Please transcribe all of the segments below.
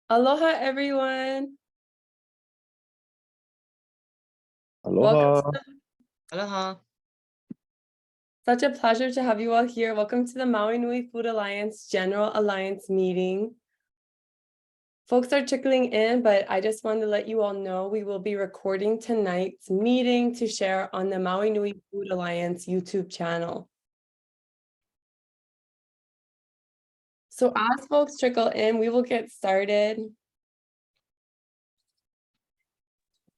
Aloha, everyone. Welcome. Aloha. Aloha. Such a pleasure to have you all here. Welcome to the Maui Nui Food Alliance General Alliance Meeting. Folks are trickling in, but I just wanted to let you all know we will be recording tonight's meeting to share on the Maui Nui Food Alliance YouTube channel. So as folks trickle in, we will get started.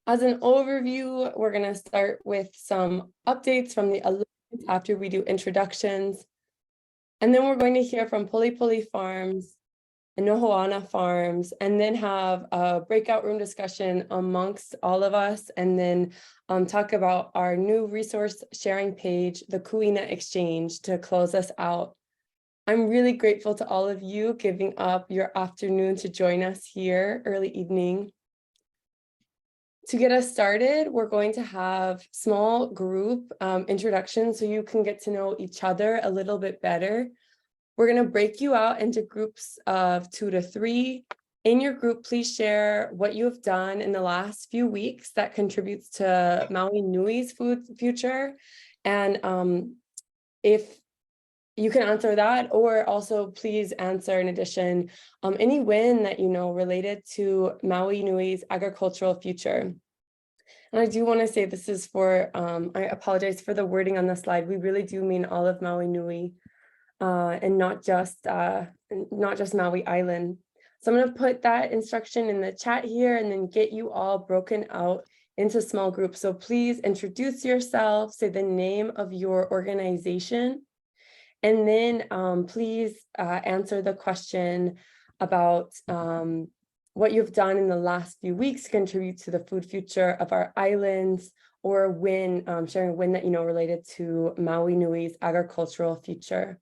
As an overview, we're going to start with some updates from the Alliance after we do introductions. And then we're going to hear from Polipoli Farms and Noho'ana Farms, and then have a breakout room discussion amongst all of us, and then talk about our new resource sharing page, the Kuina Exchange, to close us out. I'm really grateful to all of you giving up your afternoon to join us here, early evening. To get us started, we're going to have small group introductions so you can get to know each other a little bit better. We're going to break you out into groups of 2 to 3. In your group, please share what you have done in the last few weeks that contributes to Maui Nui's food future. And if you can answer that, or also please answer in addition any win that you know related to Maui Nui's agricultural future. And I do want to say this is for, I apologize for the wording on the slide. We really do mean all of Maui Nui. And not just Maui Island. So I'm going to put that instruction in the chat here and then get you all broken out into small groups. So please introduce yourself, say the name of your organization, and then please answer the question about what you've done in the last few weeks to contribute to the food future of our islands, or win, sharing a win that you know related to Maui Nui's agricultural future.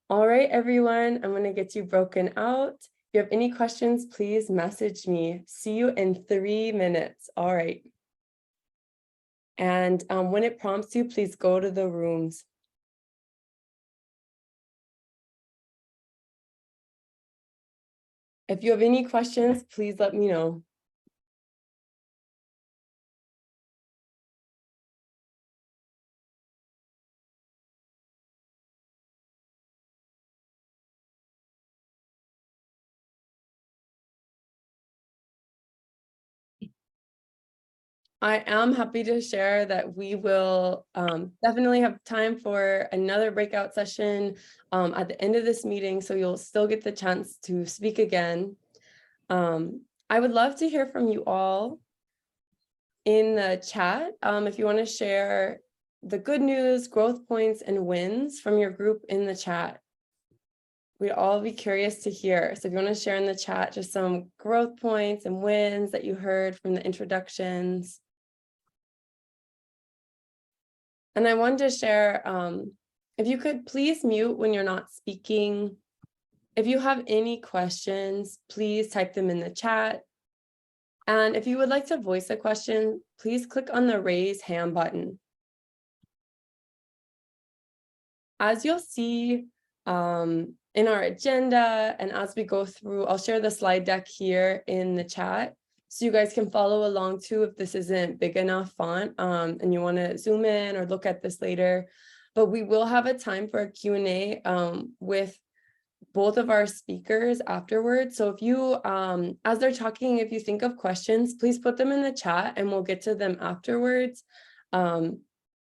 All right, everyone, I'm going to get you broken out. If you have any questions, please message me. See you in 3 minutes. All right. And when it prompts you, please go to the rooms. If you have any questions, please let me know. I am happy to share that we will definitely have time for another breakout session at the end of this meeting, so you'll still get the chance to speak again. I would love to hear from you all in the chat. If you want to share the good news, growth points, and wins from your group in the chat. We'd all be curious to hear. So if you want to share in the chat just some growth points and wins that you heard from the introductions. And I wanted to share, if you could please mute when you're not speaking. If you have any questions, please type them in the chat. And if you would like to voice a question, please click on the raise hand button. As you'll see in our agenda, and as we go through, I'll share the slide deck here in the chat, so you guys can follow along too if this isn't big enough font and you want to zoom in or look at this later. But we will have a time for a Q&A with both of our speakers afterwards. So if you, as they're talking, if you think of questions, please put them in the chat and we'll get to them afterwards. And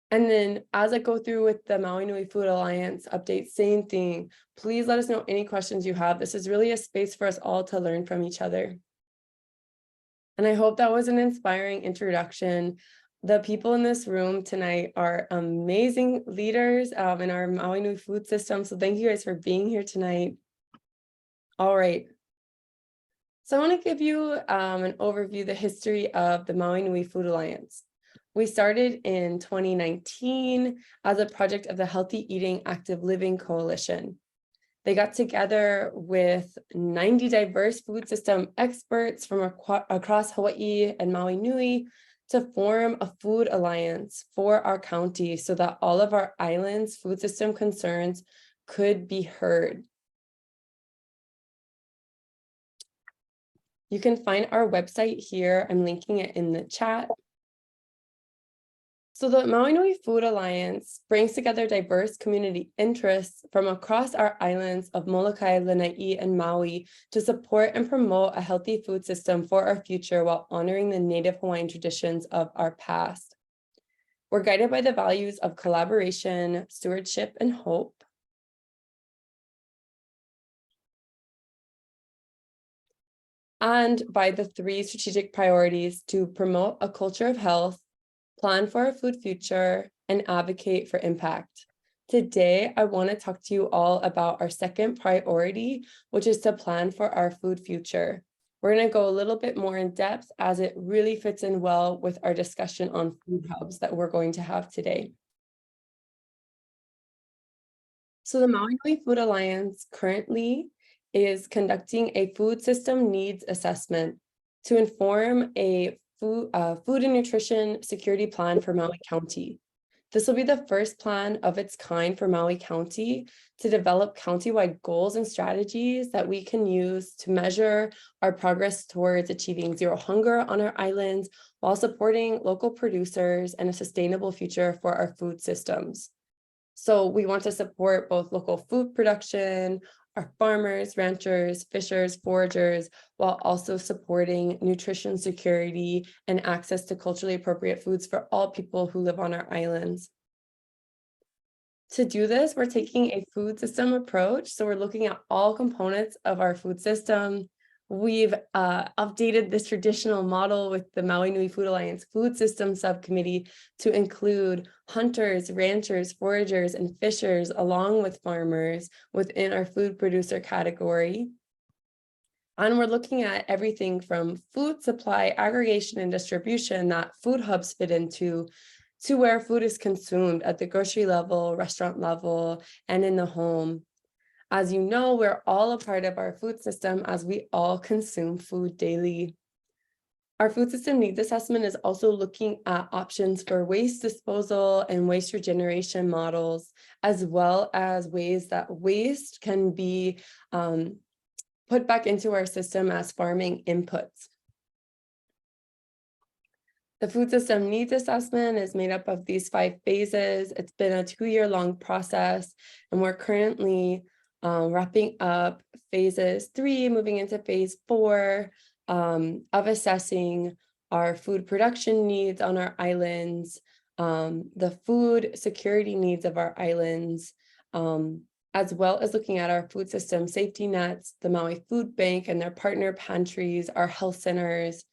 then as I go through with the Maui Nui Food Alliance update, same thing. Please let us know any questions you have. This is really a space for us all to learn from each other. And I hope that was an inspiring introduction. The people in this room tonight are amazing leaders in our Maui Nui food system. So thank you guys for being here tonight. All right. So I want to give you an overview of the history of the Maui Nui Food Alliance. We started in 2019 as a project of the Healthy Eating Active Living Coalition. They got together with 90 diverse food system experts from across Hawaii and Maui Nui to form a food alliance for our county so that all of our islands' food system concerns could be heard. You can find our website here. I'm linking it in the chat. So the Maui Nui Food Alliance brings together diverse community interests from across our islands of Molokai, Lanai, and Maui to support and promote a healthy food system for our future while honoring the Native Hawaiian traditions of our past. We're guided by the values of collaboration, stewardship, and hope. And by the 3 strategic priorities to promote a culture of health, plan for a food future, and advocate for impact. Today, I want to talk to you all about our second priority, which is to plan for our food future. We're going to go a little bit more in depth as it really fits in well with our discussion on food hubs that we're going to have today. So the Maui Nui Food Alliance currently is conducting a food system needs assessment to inform a food and nutrition security plan for Maui County. This will be the first plan of its kind for Maui County to develop county-wide goals and strategies that we can use to measure our progress towards achieving zero hunger on our islands while supporting local producers and a sustainable future for our food systems. So we want to support both local food production, our farmers, ranchers, fishers, foragers, while also supporting nutrition security and access to culturally appropriate foods for all people who live on our islands. To do this, we're taking a food system approach. So we're looking at all components of our food system. We've updated this traditional model with the Maui Nui Food Alliance Food System Subcommittee to include hunters, ranchers, foragers, and fishers, along with farmers within our food producer category. And we're looking at everything from food supply, aggregation, and distribution that food hubs fit into, to where food is consumed at the grocery level, restaurant level, and in the home. As you know, we're all a part of our food system as we all consume food daily. Our food system needs assessment is also looking at options for waste disposal and waste regeneration models, as well as ways that waste can be put back into our system as farming inputs. The food system needs assessment is made up of these 5 phases. It's been a 2-year-long process, and we're currently wrapping up phases 3, moving into phase 4 of assessing our food production needs on our islands, the food security needs of our islands, as well as looking at our food system safety nets, the Maui Food Bank and their partner pantries, our health centers.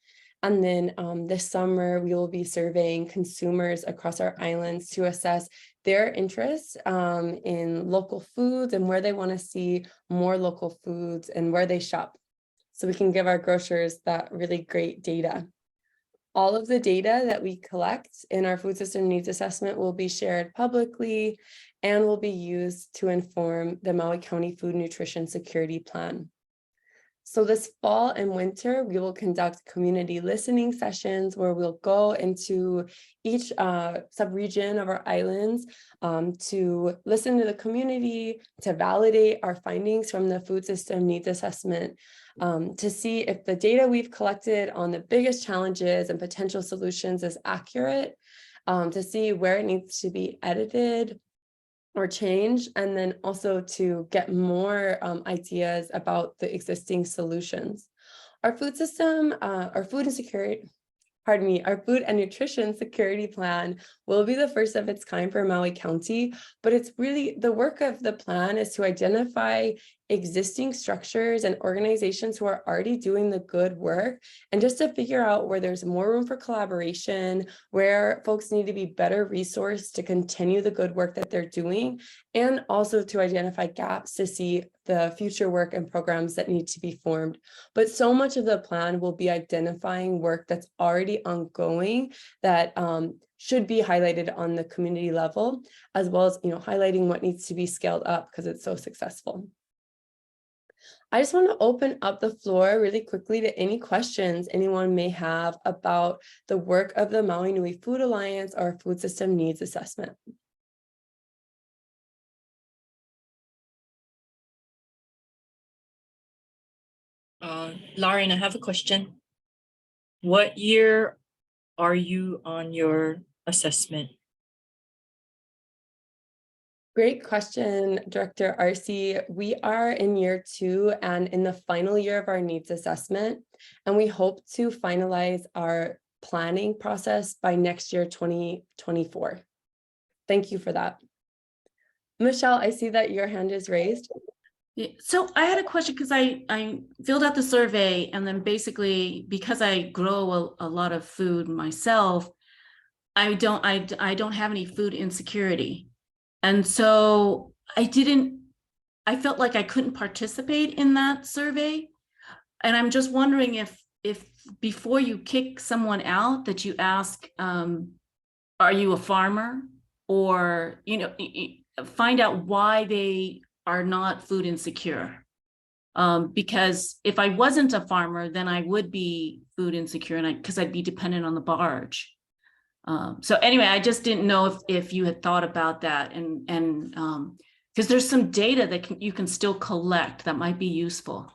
And then this summer, we will be surveying consumers across our islands to assess their interests in local foods and where they want to see more local foods and where they shop. So we can give our grocers that really great data. All of the data that we collect in our food system needs assessment will be shared publicly and will be used to inform the Maui County Food Nutrition Security Plan. So this fall and winter, we will conduct community listening sessions where we'll go into each sub-region of our islands to listen to the community, to validate our findings from the food system needs assessment, to see if the data we've collected on the biggest challenges and potential solutions is accurate, to see where it needs to be edited or change, and then also to get more ideas about the existing solutions. Our food system, our food and nutrition security plan will be the first of its kind for Maui County, but it's really the work of the plan is to identify existing structures and organizations who are already doing the good work, and just to figure out where there's more room for collaboration, where folks need to be better resourced to continue the good work that they're doing, and also to identify gaps to see the future work and programs that need to be formed. But so much of the plan will be identifying work that's already ongoing that should be highlighted on the community level, as well as highlighting what needs to be scaled up because it's so successful. I just want to open up the floor really quickly to any questions anyone may have about the work of the Maui Nui Food Alliance or Food System Needs Assessment. Lauren, I have a question. What year are you on your assessment? Great question, Director Arce. We are in year 2 and in the final year of our needs assessment, and we hope to finalize our planning process by next year, 2024. Thank you for that. Michelle, I see that your hand is raised. Yeah, so I had a question because I filled out the survey, and then basically because I grow a lot of food myself, I don't have any food insecurity. And so I felt like I couldn't participate in that survey. And I'm just wondering if before you kick someone out that you ask, are you a farmer? Or, you know, find out why they are not food insecure. Because if I wasn't a farmer, then I would be food insecure, and because I'd be dependent on the barge. So anyway, I just didn't know if you had thought about that, and because there's some data that you can still collect that might be useful.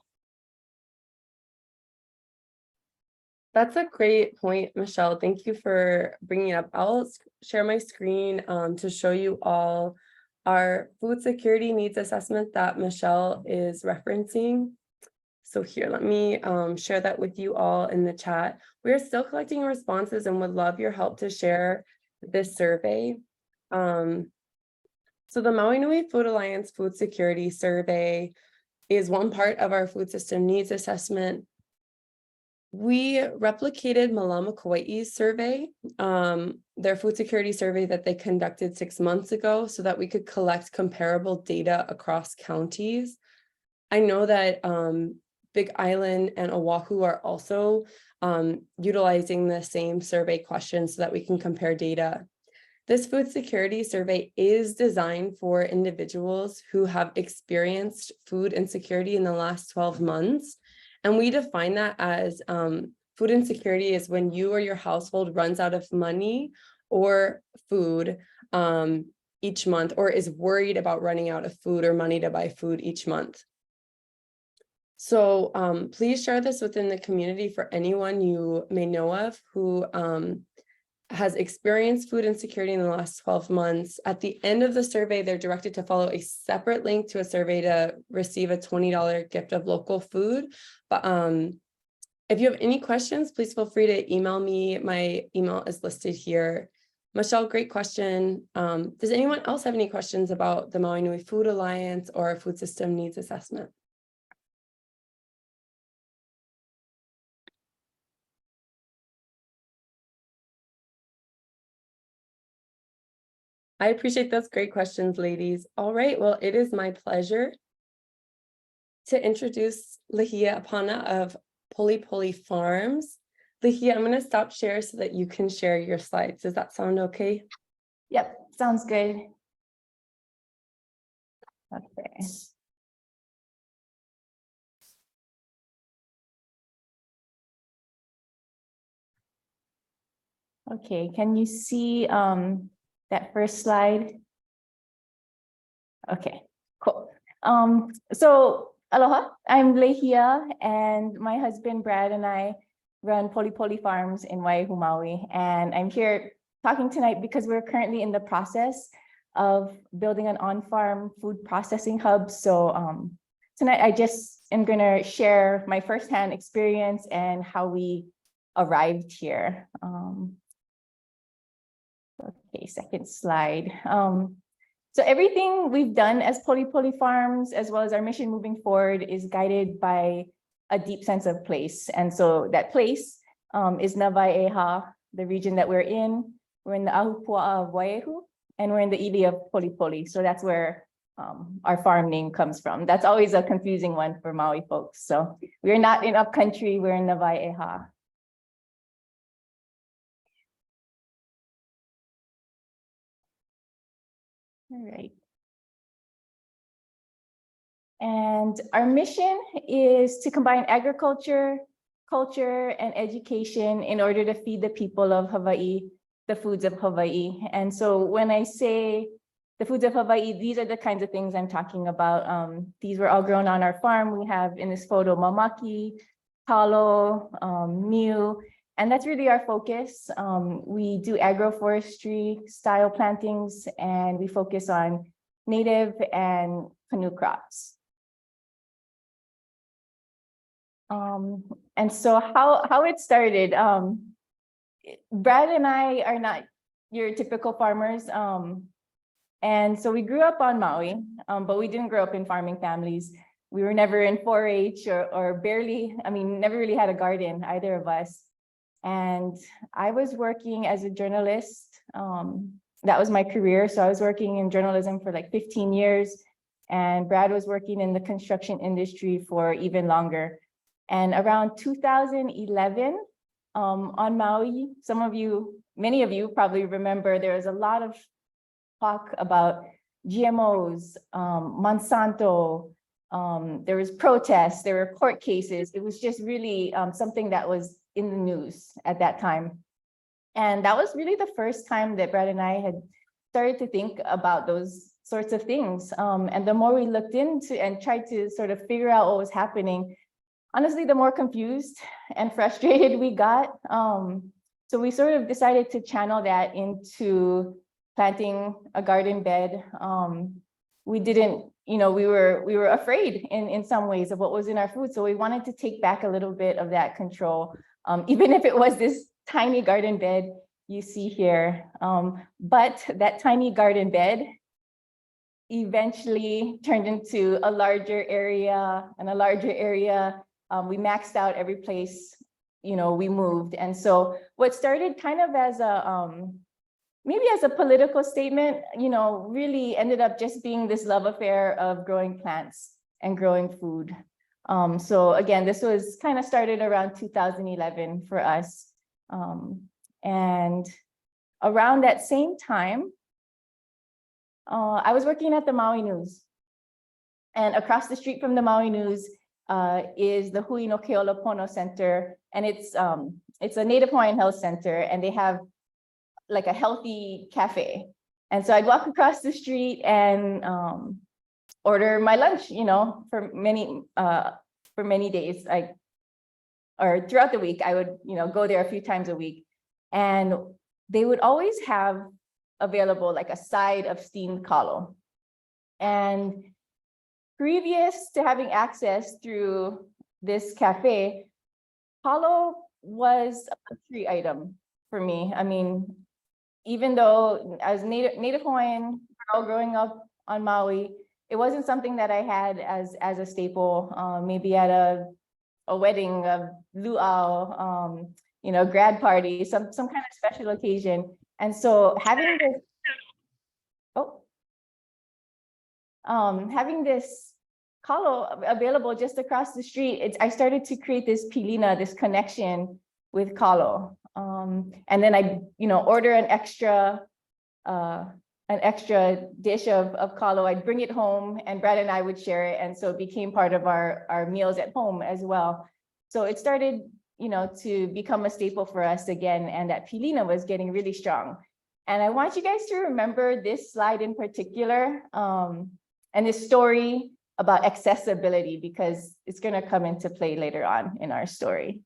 That's a great point, Michelle. Thank you for bringing it up. I'll share my screen to show you all our food security needs assessment that Michelle is referencing. So here, let me share that with you all in the chat. We are still collecting responses and would love your help to share this survey. So the Maui Nui Food Alliance Food Security Survey is one part of our food system needs assessment. We replicated Malama Kauai's survey, their food security survey that they conducted 6 months ago, so that we could collect comparable data across counties. I know that Big Island and Oahu are also utilizing the same survey questions so that we can compare data. This food security survey is designed for individuals who have experienced food insecurity in the last 12 months. And we define that as food insecurity is when you or your household runs out of money or food each month, or is worried about running out of food or money to buy food each month. So please share this within the community for anyone you may know of who has experienced food insecurity in the last 12 months. At the end of the survey, they're directed to follow a separate link to a survey to receive a $20 gift of local food. But if you have any questions, please feel free to email me. My email is listed here. Michelle, great question. Does anyone else have any questions about the Maui Nui Food Alliance or food system needs assessment? I appreciate those great questions, ladies. All right, well, it is my pleasure to introduce Lahia Apana of Polipoli Farms. Lahia, I'm going to stop share so that you can share your slides. Does that sound okay? Yep, sounds good. Okay. Okay, can you see that first slide? Okay, cool. So aloha, I'm Lahia, and my husband Brad and I run Polipoli Farms in Waiahu, Maui, and I'm here talking tonight because we're currently in the process of building an on-farm food processing hub. So tonight I just am going to share my firsthand experience and how we arrived here. Okay, second slide. So everything we've done as Polipoli Farms, as well as our mission moving forward, is guided by a deep sense of place. And so that place is Nawai'eha, the region that we're in. We're in the Ahupua'a of Waiahu, and we're in the ili of Polipoli. So that's where our farm name comes from. That's always a confusing one for Maui folks. So we're not in upcountry, we're in Nawai'eha. All right. And our mission is to combine agriculture, culture, and education in order to feed the people of Hawaii the foods of Hawaii. And so when I say the foods of Hawaii, these are the kinds of things I'm talking about. These were all grown on our farm. We have in this photo, mamaki, kalo, miu, and that's really our focus. We do agroforestry style plantings, and we focus on native and canoe crops. And so how it started, Brad and I are not your typical farmers. And so we grew up on Maui, but we didn't grow up in farming families. We were never in 4-H or barely, never really had a garden, either of us. And I was working as a journalist. That was my career. So I was working in journalism for like 15 years. And Brad was working in the construction industry for even longer. And around 2011, on Maui, many of you probably remember there was a lot of talk about GMOs, Monsanto, there was protests, there were court cases. It was just really something that was in the news at that time. And that was really the first time that Brad and I had started to think about those sorts of things. And the more we looked into and tried to sort of figure out what was happening, honestly, the more confused and frustrated we got. So we sort of decided to channel that into planting a garden bed. We didn't, we were afraid in some ways of what was in our food. So we wanted to take back a little bit of that control, even if it was this tiny garden bed you see here. But that tiny garden bed eventually turned into a larger area and a larger area. We maxed out every place, we moved. And so what started kind of as maybe as a political statement, really ended up just being this love affair of growing plants and growing food. So again, this was kind of started around 2011 for us. And around that same time, I was working at the Maui News. And across the street from the Maui News is the Hui no Ke'olapono Center. And it's a Native Hawaiian health center, and they have like a healthy cafe. And so I'd walk across the street and order my lunch, for many days, or throughout the week, I would, go there a few times a week. And they would always have available like a side of steamed kalo. And previous to having access through this cafe, kalo was a luxury item for me. Even though as Native Hawaiian girl growing up on Maui, it wasn't something that I had as a staple, maybe at a wedding, a luau, grad party, some kind of special occasion. And so having this kalo available just across the street, I started to create this pilina, this connection with kalo. And then I, order an extra dish of kalo. I'd bring it home, and Brad and I would share it. And so it became part of our meals at home as well. So it started, to become a staple for us again. And that pilina was getting really strong. And I want you guys to remember this slide in particular, and this story about accessibility, because it's going to come into play later on in our story.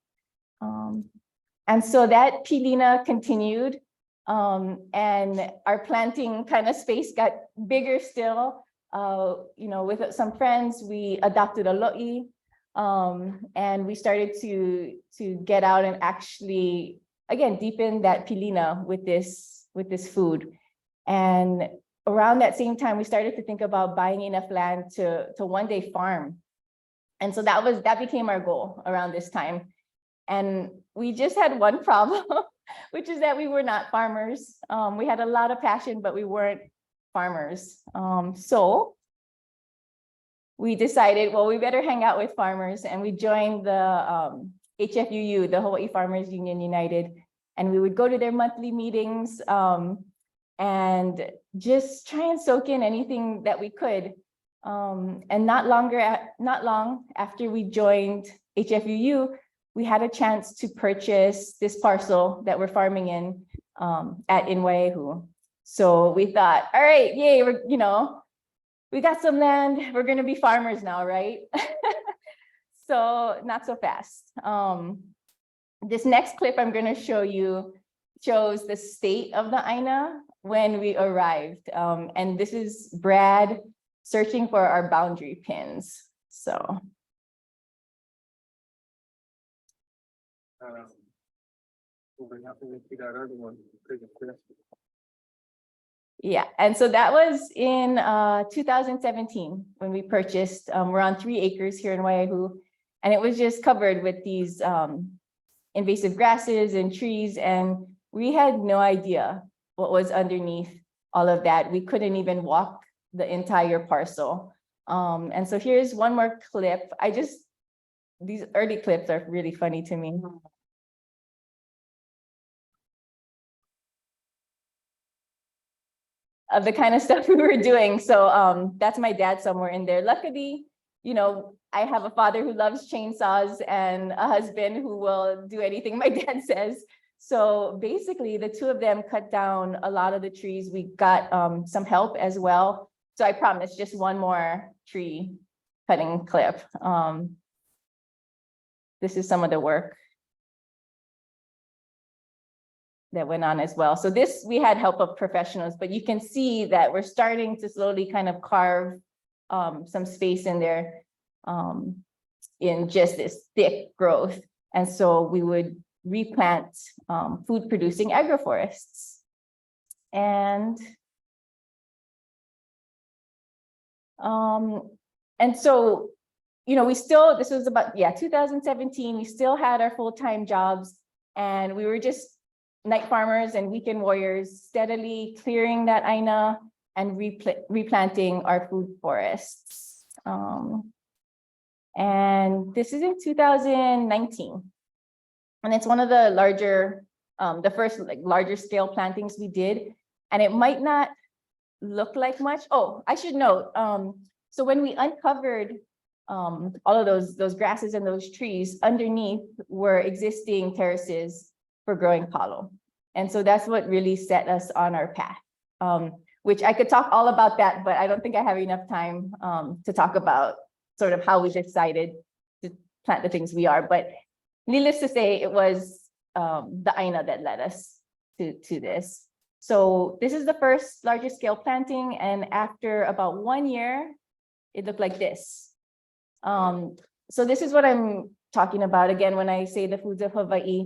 And so that pilina continued, and our planting kind of space got bigger still. With some friends, we adopted a lo'i, and we started to get out and actually, again, deepen that pilina with this food. And around that same time, we started to think about buying enough land to one day farm. And so that became our goal around this time. And we just had one problem, which is that we were not farmers. We had a lot of passion, but we weren't farmers. So we decided, well, we better hang out with farmers. And we joined the HFUU, the Hawaii Farmers Union United. And we would go to their monthly meetings and just try and soak in anything that we could. And not long after we joined HFUU, we had a chance to purchase this parcel that we're farming in at Waiahu. So we thought, all right, yay, we got some land, we're gonna be farmers now, right? So not so fast. This next clip I'm gonna show you shows the state of the Aina when we arrived. And this is Brad searching for our boundary pins, so. Yeah, and so that was in 2017 when we purchased, we're on 3 acres here in Waiahu, and it was just covered with these invasive grasses and trees, and we had no idea what was underneath all of that. We couldn't even walk the entire parcel. And so here's one more clip. These early clips are really funny to me. Of the kind of stuff we were doing. So that's my dad somewhere in there. Luckily, I have a father who loves chainsaws and a husband who will do anything my dad says. So basically the two of them cut down a lot of the trees. We got some help as well. So I promise just one more tree cutting clip. This is some of the work that went on as well. So this, we had help of professionals, but you can see that we're starting to slowly kind of carve some space in there in just this thick growth. And so we would replant food producing agroforests. And so, this was about, 2017, we still had our full-time jobs, and we were just night farmers and weekend warriors, steadily clearing that Aina and replanting our food forests. And this is in 2019. And it's one of the larger, the first larger scale plantings we did. And it might not look like much. Oh, I should note, so when we uncovered all of those grasses and those trees, underneath were existing terraces for growing palo. And so that's what really set us on our path, which I could talk all about that, but I don't think I have enough time to talk about sort of how we decided to plant the things we are. But needless to say, it was the Aina that led us to this. So this is the first larger scale planting. And after about 1 year, it looked like this. So this is what I'm talking about. Again, when I say the foods of Hawaii,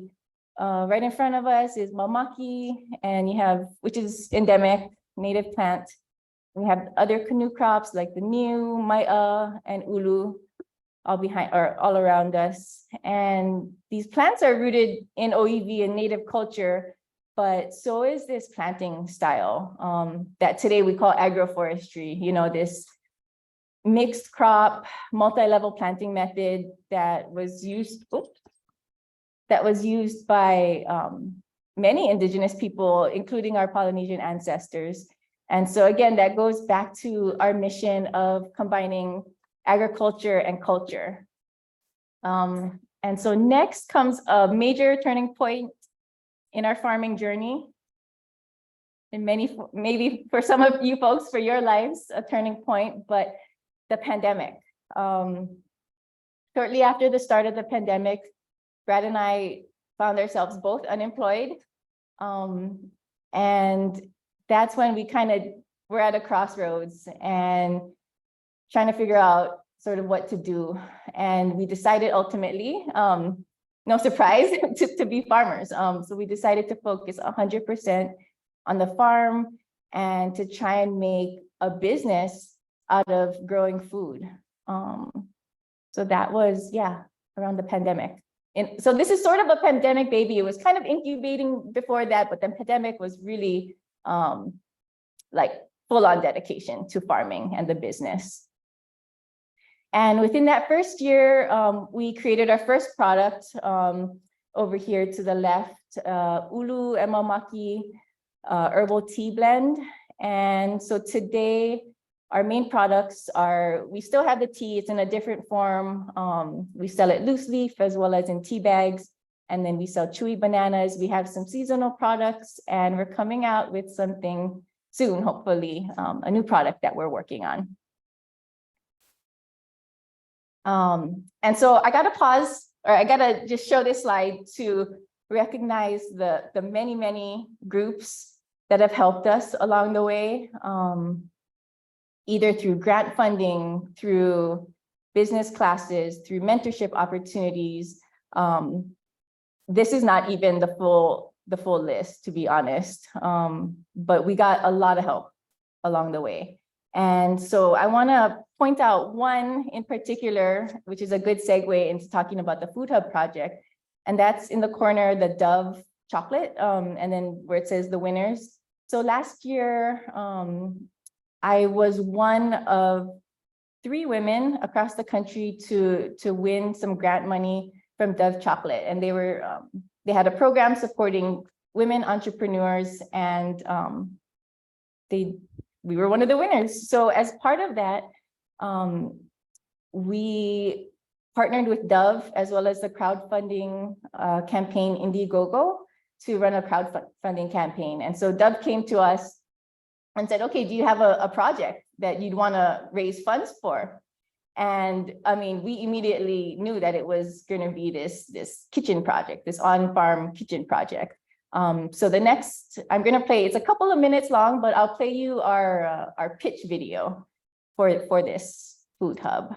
right in front of us is mamaki, and you have, which is endemic, native plant. We have other canoe crops like the niu, mai'a, and ulu, all behind or all around us. And these plants are rooted in OEV and native culture, but so is this planting style that today we call agroforestry, this mixed crop, multi-level planting method that was used by many indigenous people, including our Polynesian ancestors. And so again, that goes back to our mission of combining agriculture and culture. And so next comes a major turning point in our farming journey. And maybe for some of you folks, for your lives, a turning point, but the pandemic. Shortly after the start of the pandemic, Brad and I found ourselves both unemployed. And that's when we were at a crossroads and trying to figure out sort of what to do. And we decided ultimately, no surprise, to be farmers. So we decided to focus 100% on the farm and to try and make a business out of growing food. So that was, around the pandemic. And so this is sort of a pandemic baby. It was kind of incubating before that, but the pandemic was really like full-on dedication to farming and the business. And within that first year, we created our first product over here to the left, Ulu and Mamaki herbal tea blend. And so today, our main products are, we still have the tea, it's in a different form. We sell it loose leaf as well as in tea bags. And then we sell chewy bananas. We have some seasonal products, and we're coming out with something soon, hopefully, a new product that we're working on. And so I gotta pause, or I gotta just show this slide to recognize the many, many groups that have helped us along the way, either through grant funding, through business classes, through mentorship opportunities. This is not even the full list, to be honest, but we got a lot of help along the way. And so I want to point out one in particular, which is a good segue into talking about the Food Hub project. And that's in the corner, the Dove chocolate, and then where it says the winners. So last year, I was one of 3 women across the country to win some grant money from Dove Chocolate. And they had a program supporting women entrepreneurs, and we were one of the winners. So as part of that, we partnered with Dove as well as the crowdfunding campaign Indiegogo to run a crowdfunding campaign. And so Dove came to us and said, okay, do you have a project that you'd want to raise funds for? And I mean, we immediately knew that it was going to be this kitchen project, this on-farm kitchen project. So the next, I'm going to play, it's a couple of minutes long, but I'll play you our pitch video for this Food Hub.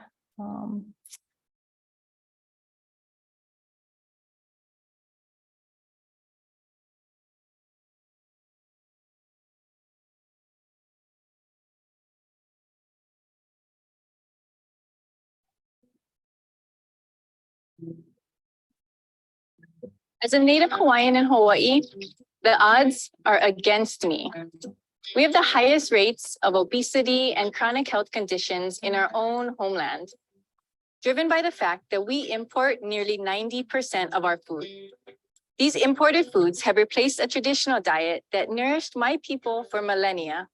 As a native Hawaiian in Hawaii, the odds are against me. We have the highest rates of obesity and chronic health conditions in our own homeland, driven by the fact that we import nearly 90% of our food. These imported foods have replaced a traditional diet that nourished my people for millennia.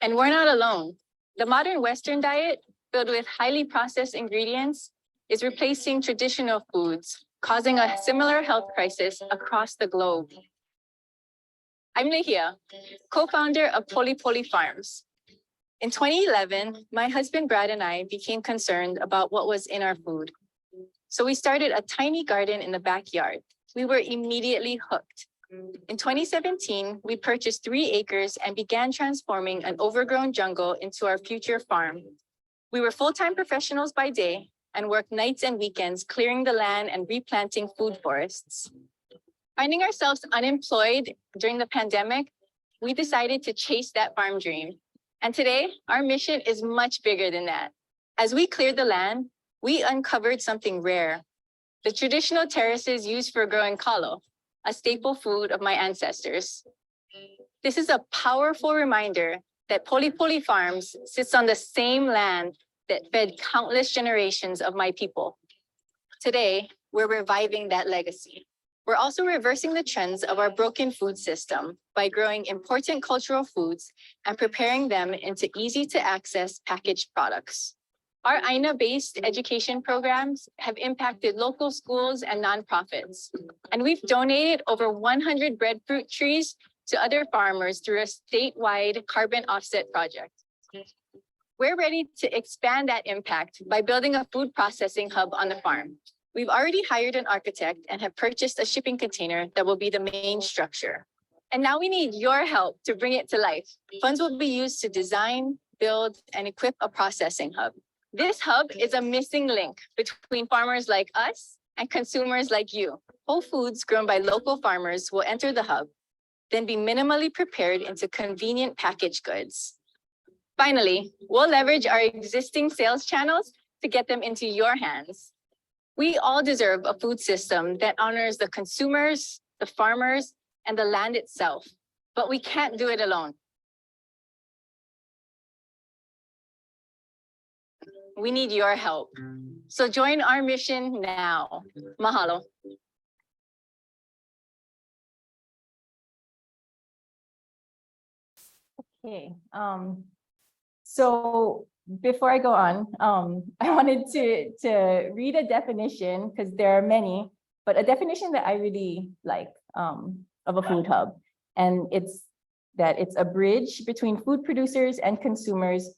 And we're not alone. The modern Western diet, filled with highly processed ingredients, is replacing traditional foods, causing a similar health crisis across the globe. I'm Lehia, co-founder of Polipoli Farms. In 2011, my husband Brad and I became concerned about what was in our food. So we started a tiny garden in the backyard. We were immediately hooked. In 2017, we purchased 3 acres and began transforming an overgrown jungle into our future farm. We were full-time professionals by day and worked nights and weekends clearing the land and replanting food forests. Finding ourselves unemployed during the pandemic, we decided to chase that farm dream. And today, our mission is much bigger than that. As we cleared the land, we uncovered something rare: the traditional terraces used for growing kalo, a staple food of my ancestors. This is a powerful reminder that Polipoli Farms sits on the same land that fed countless generations of my people. Today, we're reviving that legacy. We're also reversing the trends of our broken food system by growing important cultural foods and preparing them into easy-to-access packaged products. Our Aina-based education programs have impacted local schools and nonprofits, and we've donated over 100 breadfruit trees to other farmers through a statewide carbon offset project. We're ready to expand that impact by building a food processing hub on the farm. We've already hired an architect and have purchased a shipping container that will be the main structure. And now we need your help to bring it to life. Funds will be used to design, build, and equip a processing hub. This hub is a missing link between farmers like us and consumers like you. Whole foods grown by local farmers will enter the hub, then be minimally prepared into convenient packaged goods. Finally, we'll leverage our existing sales channels to get them into your hands. We all deserve a food system that honors the consumers, the farmers, and the land itself, but we can't do it alone. We need your help. So join our mission now. Mahalo. Okay. So before I go on, I wanted to read a definition, because there are many, but a definition that I really like of a food hub. And it's that it's a bridge between food producers and consumers,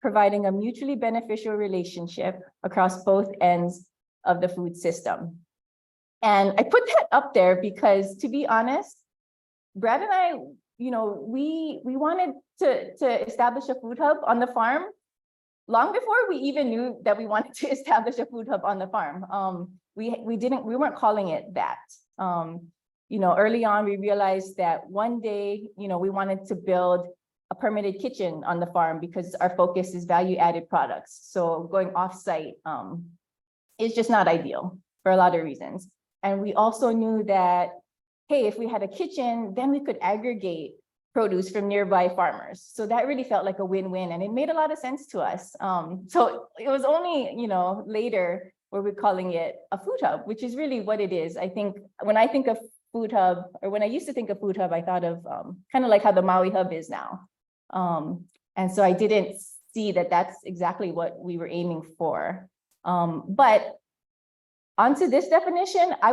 providing a mutually beneficial relationship across both ends of the food system. And I put that up there because, to be honest, Brad and I, we wanted to establish a food hub on the farm long before we even knew that we wanted to establish a food hub on the farm. We weren't calling it that. Early on, we realized that one day, we wanted to build a permitted kitchen on the farm because our focus is value-added products. So going off-site is just not ideal for a lot of reasons. And we also knew that, hey, if we had a kitchen, then we could aggregate produce from nearby farmers. So that really felt like a win-win, and it made a lot of sense to us. So it was only, later where we're calling it a food hub, which is really what it is. I think when I think of food hub, or when I used to think of food hub, I thought of kind of like how the Maui hub is now. And so I didn't see that that's exactly what we were aiming for. But onto this definition, I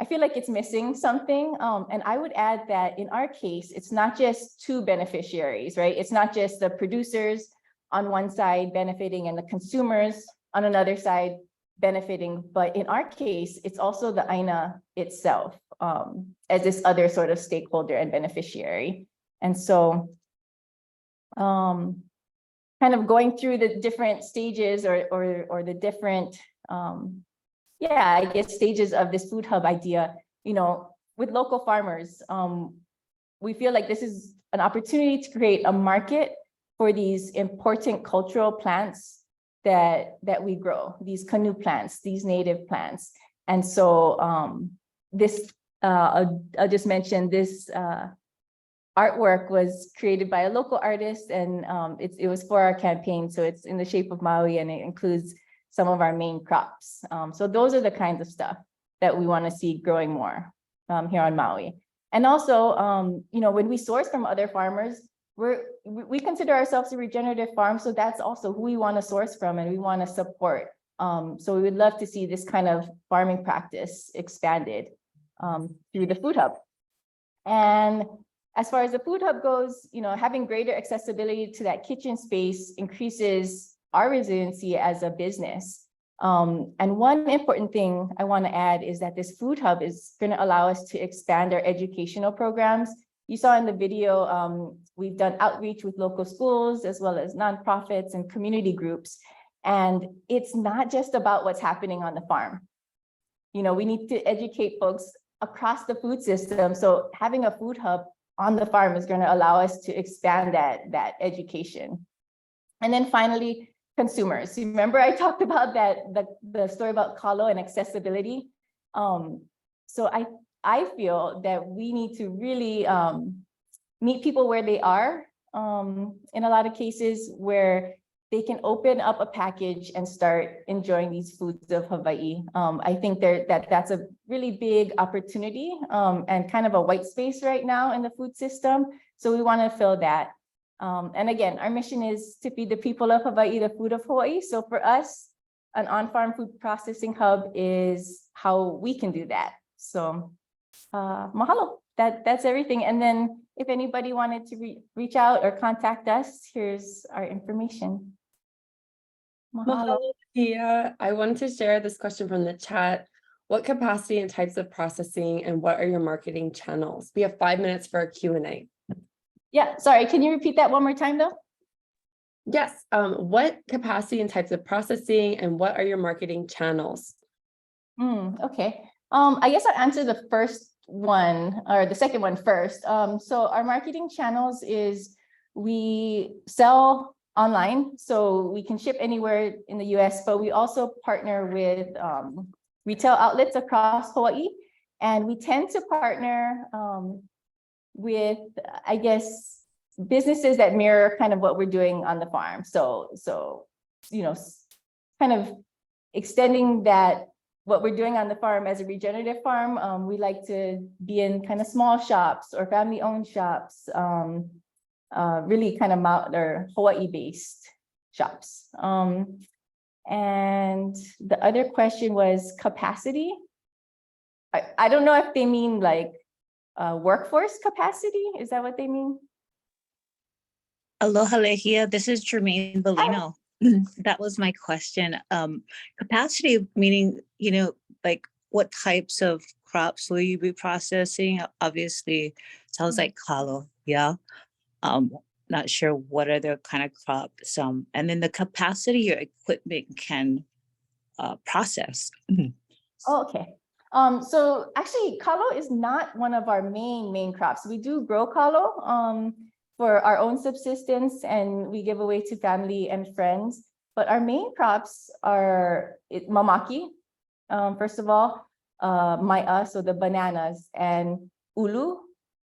feel like it's missing something. And I would add that in our case, it's not just two beneficiaries, right? It's not just the producers on one side benefiting and the consumers on another side benefiting. But in our case, it's also the AINA itself as this other sort of stakeholder and beneficiary. And so kind of going through the different stages or the different stages of this food hub idea, with local farmers, we feel like this is an opportunity to create a market for these important cultural plants that we grow, these canoe plants, these native plants. And so I'll just mention this artwork was created by a local artist, and it was for our campaign. So it's in the shape of Maui, and it includes some of our main crops. So those are the kinds of stuff that we want to see growing more here on Maui. And also, when we source from other farmers, we consider ourselves a regenerative farm. So that's also who we want to source from and we want to support. So we would love to see this kind of farming practice expanded through the food hub. And as far as the food hub goes, having greater accessibility to that kitchen space increases our resiliency as a business. And one important thing I want to add is that this food hub is going to allow us to expand our educational programs. You saw in the video, we've done outreach with local schools as well as nonprofits and community groups. And it's not just about what's happening on the farm. We need to educate folks across the food system. So having a food hub on the farm is going to allow us to expand that education. And then finally, consumers. Remember I talked about the story about Kalo and accessibility. So I feel that we need to really meet people where they are in a lot of cases where they can open up a package and start enjoying these foods of Hawaii. I think that's a really big opportunity and kind of a white space right now in the food system. So we want to fill that. And again, our mission is to feed the people of Hawaii the food of Hawaii. So for us, an on-farm food processing hub is how we can do that. So mahalo, that's everything. And then if anybody wanted to reach out or contact us, here's our information. Mahalo. Mahalo, Tia. I wanted to share this question from the chat. What capacity and types of processing and what are your marketing channels? We have 5 minutes for a Q&A. Yeah, sorry, can you repeat that one more time though? Yes, what capacity and types of processing and what are your marketing channels? Okay, I guess I'll answer the first one or the second one first. So our marketing channels is we sell online, so we can ship anywhere in the US, but we also partner with retail outlets across Hawaii, and we tend to partner with, I guess, businesses that mirror kind of what we're doing on the farm. So kind of extending that what we're doing on the farm as a regenerative farm. We like to be in kind of small shops or family-owned shops, really kind of Hawaii-based shops. And the other question was capacity. I don't know if they mean like workforce capacity. Is that what they mean? Aloha Lehia, this is Jermaine Bellino. That was my question. Capacity meaning, like what types of crops will you be processing? Obviously, sounds like kalo, yeah. Not sure what other kind of crops. And then the capacity your equipment can process. Oh, okay. So actually, kalo is not one of our main crops. We do grow kalo for our own subsistence, and we give away to family and friends. But our main crops are mamaki, first of all, mai'a, so the bananas, and ulu,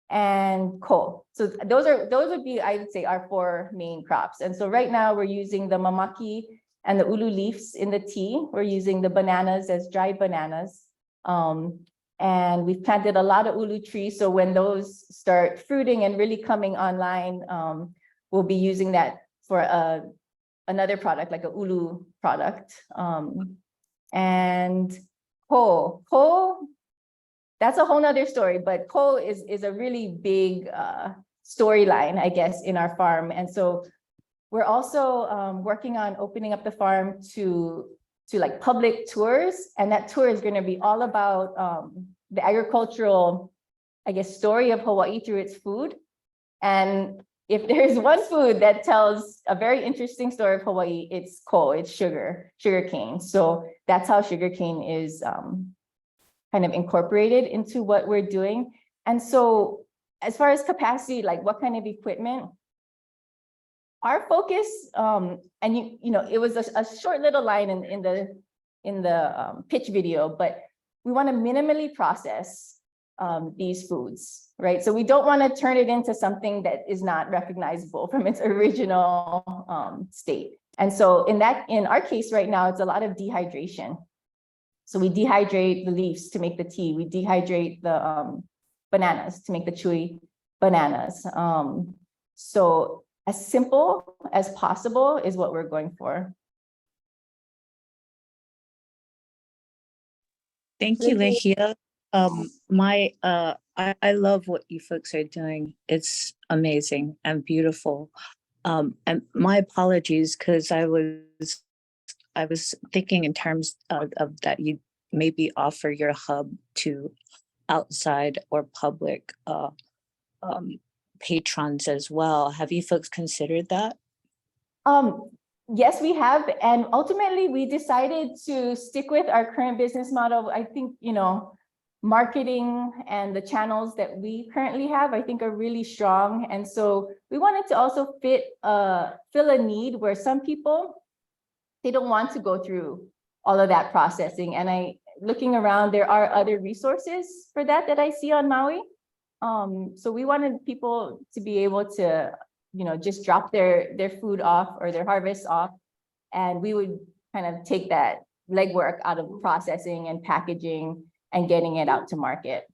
and ko. So those would be, I would say, our 4 main crops. And so right now we're using the mamaki and the ulu leaves in the tea. We're using the bananas as dried bananas. And we've planted a lot of ulu trees. So when those start fruiting and really coming online, we'll be using that for another product, like a ulu product. And ko, that's a whole nother story, but ko is a really big storyline, I guess, in our farm. And so we're also working on opening up the farm to like public tours. And that tour is going to be all about the agricultural, I guess, story of Hawaii through its food. And if there's one food that tells a very interesting story of Hawaii, it's ko, it's sugarcane. So that's how sugarcane is kind of incorporated into what we're doing. And so as far as capacity, like what kind of equipment, our focus, and it was a short little line in the pitch video, but we want to minimally process these foods, right? So we don't want to turn it into something that is not recognizable from its original state. And so in our case right now, it's a lot of dehydration. So we dehydrate the leaves to make the tea. We dehydrate the bananas to make the chewy bananas. So as simple as possible is what we're going for. Thank you, Lehia. I love what you folks are doing. It's amazing and beautiful. And my apologies, because I was thinking in terms of that you maybe offer your hub to outside or public patrons as well. Have you folks considered that? Yes, we have. And ultimately, we decided to stick with our current business model. I think, marketing and the channels that we currently have, I think, are really strong. And so we wanted to also fill a need where some people, they don't want to go through all of that processing. And looking around, there are other resources for that I see on Maui. So we wanted people to be able to, just drop their food off or their harvest off, and we would kind of take that legwork out of processing and packaging and getting it out to market.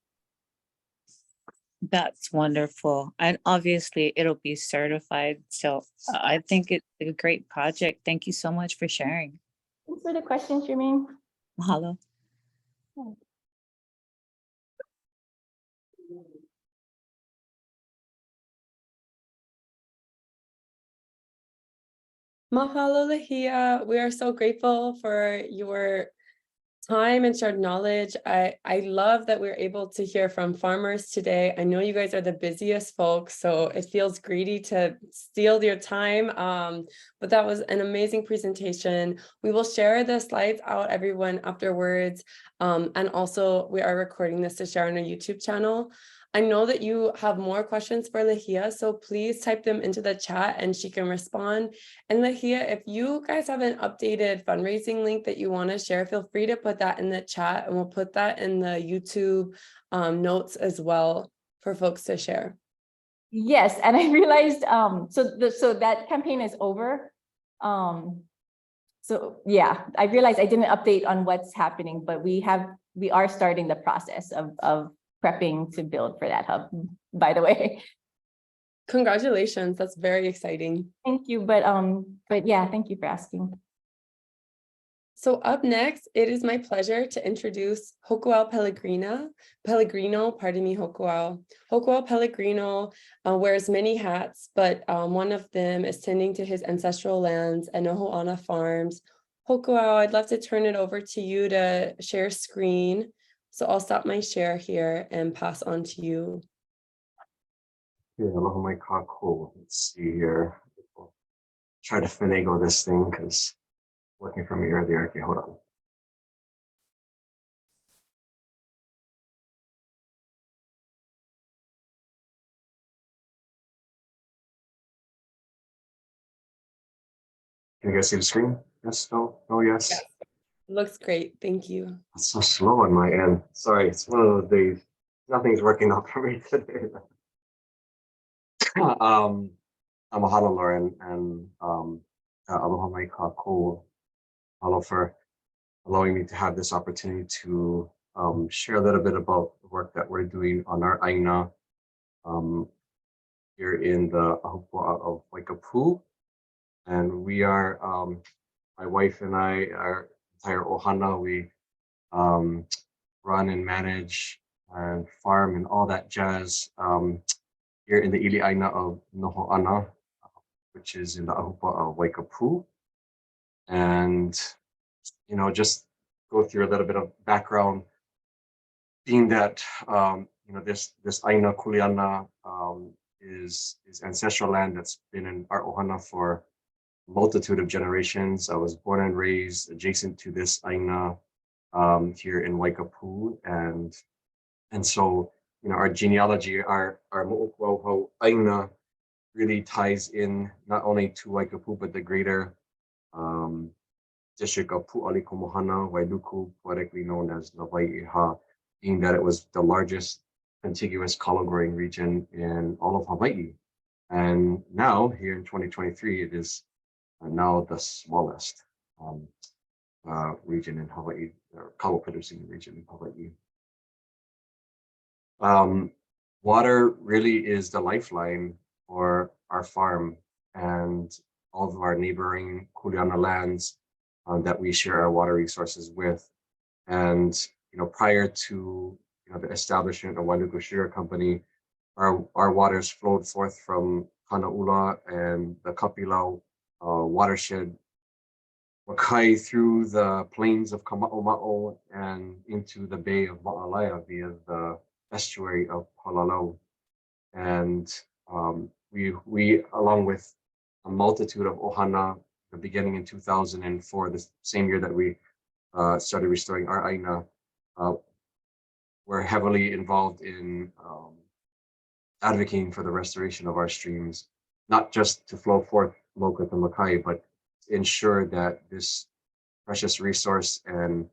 That's wonderful. And obviously it'll be certified. So I think it's a great project. Thank you so much for sharing. Thanks for the question, Jermaine. Mahalo. Mahalo Lehia. We are so grateful for your time and shared knowledge. I love that we're able to hear from farmers today. I know you guys are the busiest folks, so it feels greedy to steal your time. But that was an amazing presentation. We will share the slides out, everyone, afterwards. And also we are recording this to share on our YouTube channel. I know that you have more questions for Lehia, so please type them into the chat and she can respond. And Lehia, if you guys have an updated fundraising link that you want to share, feel free to put that in the chat, and we'll put that in the YouTube notes as well for folks to share. Yes, and I realized so that campaign is over. So yeah, I realized I didn't update on what's happening, but we are starting the process of prepping to build for that hub, by the way. Congratulations, that's very exciting. Thank you, but yeah, thank you for asking. So up next, it is my pleasure to introduce Hokuau Pellegrino, pardon me, Hokuau. Hokuau Pellegrino wears many hats, but one of them is tending to his ancestral lands and Noho'ana farms. Hokuau, I'd love to turn it over to you to share screen. So I'll stop my share here and pass on to you. Yeah, aloha mai kākou. Let's see here. I'll try to finagle this thing because working from here earlier. Okay, hold on. Can you guys see the screen? Yes, no, no, yes. Yes. Looks great. Thank you. It's so slow on my end. Sorry, it's one of those days. Nothing's working out for me today. I'm Mahalo, Lauren, and aloha mai kākou. Mahalo for allowing me to have this opportunity to share a little bit about the work that we're doing on our aina here in the Ahupua'a of Waikapu. And we are, my wife and I, our entire ohana, we run and manage and farm and all that jazz here in the ili aina of Noho'ana, which is in the Ahupua'a of Waikapu. And, you know, just go through a little bit of background, being that, you know, this aina kuleana is ancestral land that's been in our ohana for multitude of generations. I was born and raised adjacent to this aina here in Waikapu, and so, you know, our genealogy, our mo'okuauhau aina really ties in not only to Waikapu but the greater district of Pu'ali Komohana, Wailuku, poetically known as Nawai'iha, being that it was the largest contiguous kalo growing region in all of Hawaii. And now, here in 2023, it is now the smallest region in Hawaii, or kalo producing region in Hawaii. Water really is the lifeline for our farm and all of our neighboring kuleana lands that we share our water resources with. And, you know, prior to, you know, the establishment of Wailuku Sugar Company, our waters flowed forth from Hanaula and the Kapilau watershed, Wakai, through the plains of Kama'oma'o and into the Bay of Ma'alaia via the estuary of Palalau. And we, along with a multitude of ohana, beginning in 2004, the same year that we started restoring our aina, we're heavily involved in advocating for the restoration of our streams, not just to flow forth Moka to Makai, but to ensure that this precious resource and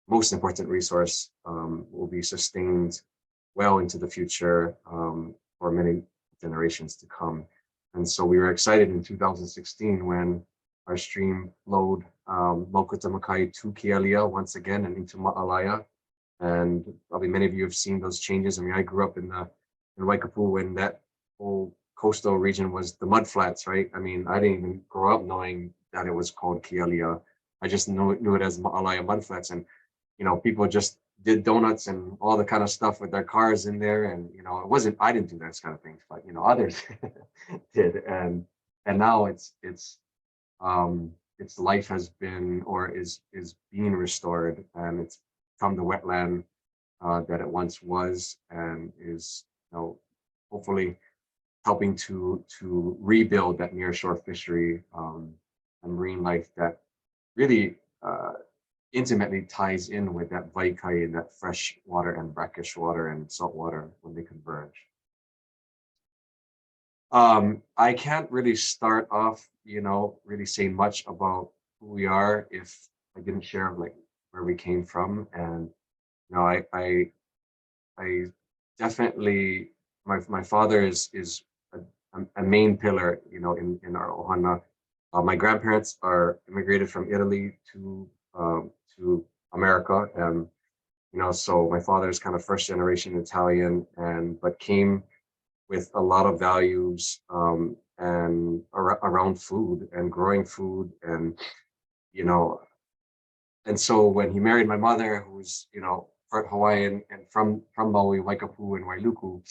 most important resource will be sustained well into the future for many generations to come. And so we were excited in 2016 when our stream flowed Moka to Makai to Kealia once again and into Ma'alaia. And probably many of you have seen those changes. I mean, I grew up in Waikapu when that whole coastal region was the mud flats, right? I mean, I didn't even grow up knowing that it was called Kealia. I just knew it as Ma'alaia mud flats. And, you know, people just did donuts and all the kind of stuff with their cars in there. And, you know, I didn't do those kind of things, but, you know, others did. And now its life has been, or is being restored, and it's become the wetland that it once was, and is, you know, hopefully helping to rebuild that nearshore fishery and marine life that really intimately ties in with that vaikai and that fresh water and brackish water and salt water when they converge. I can't really start off, you know, really saying much about who we are if I didn't share like where we came from. And, you know, I definitely, my father is a main pillar, you know, in our ohana. My grandparents are immigrated from Italy to America, and, you know, so my father is kind of first generation Italian, but came with a lot of values and around food and growing food. And, you know, And so when he married my mother, who's, you know, part Hawaiian and from Maui, Waikapu, and Wailuku,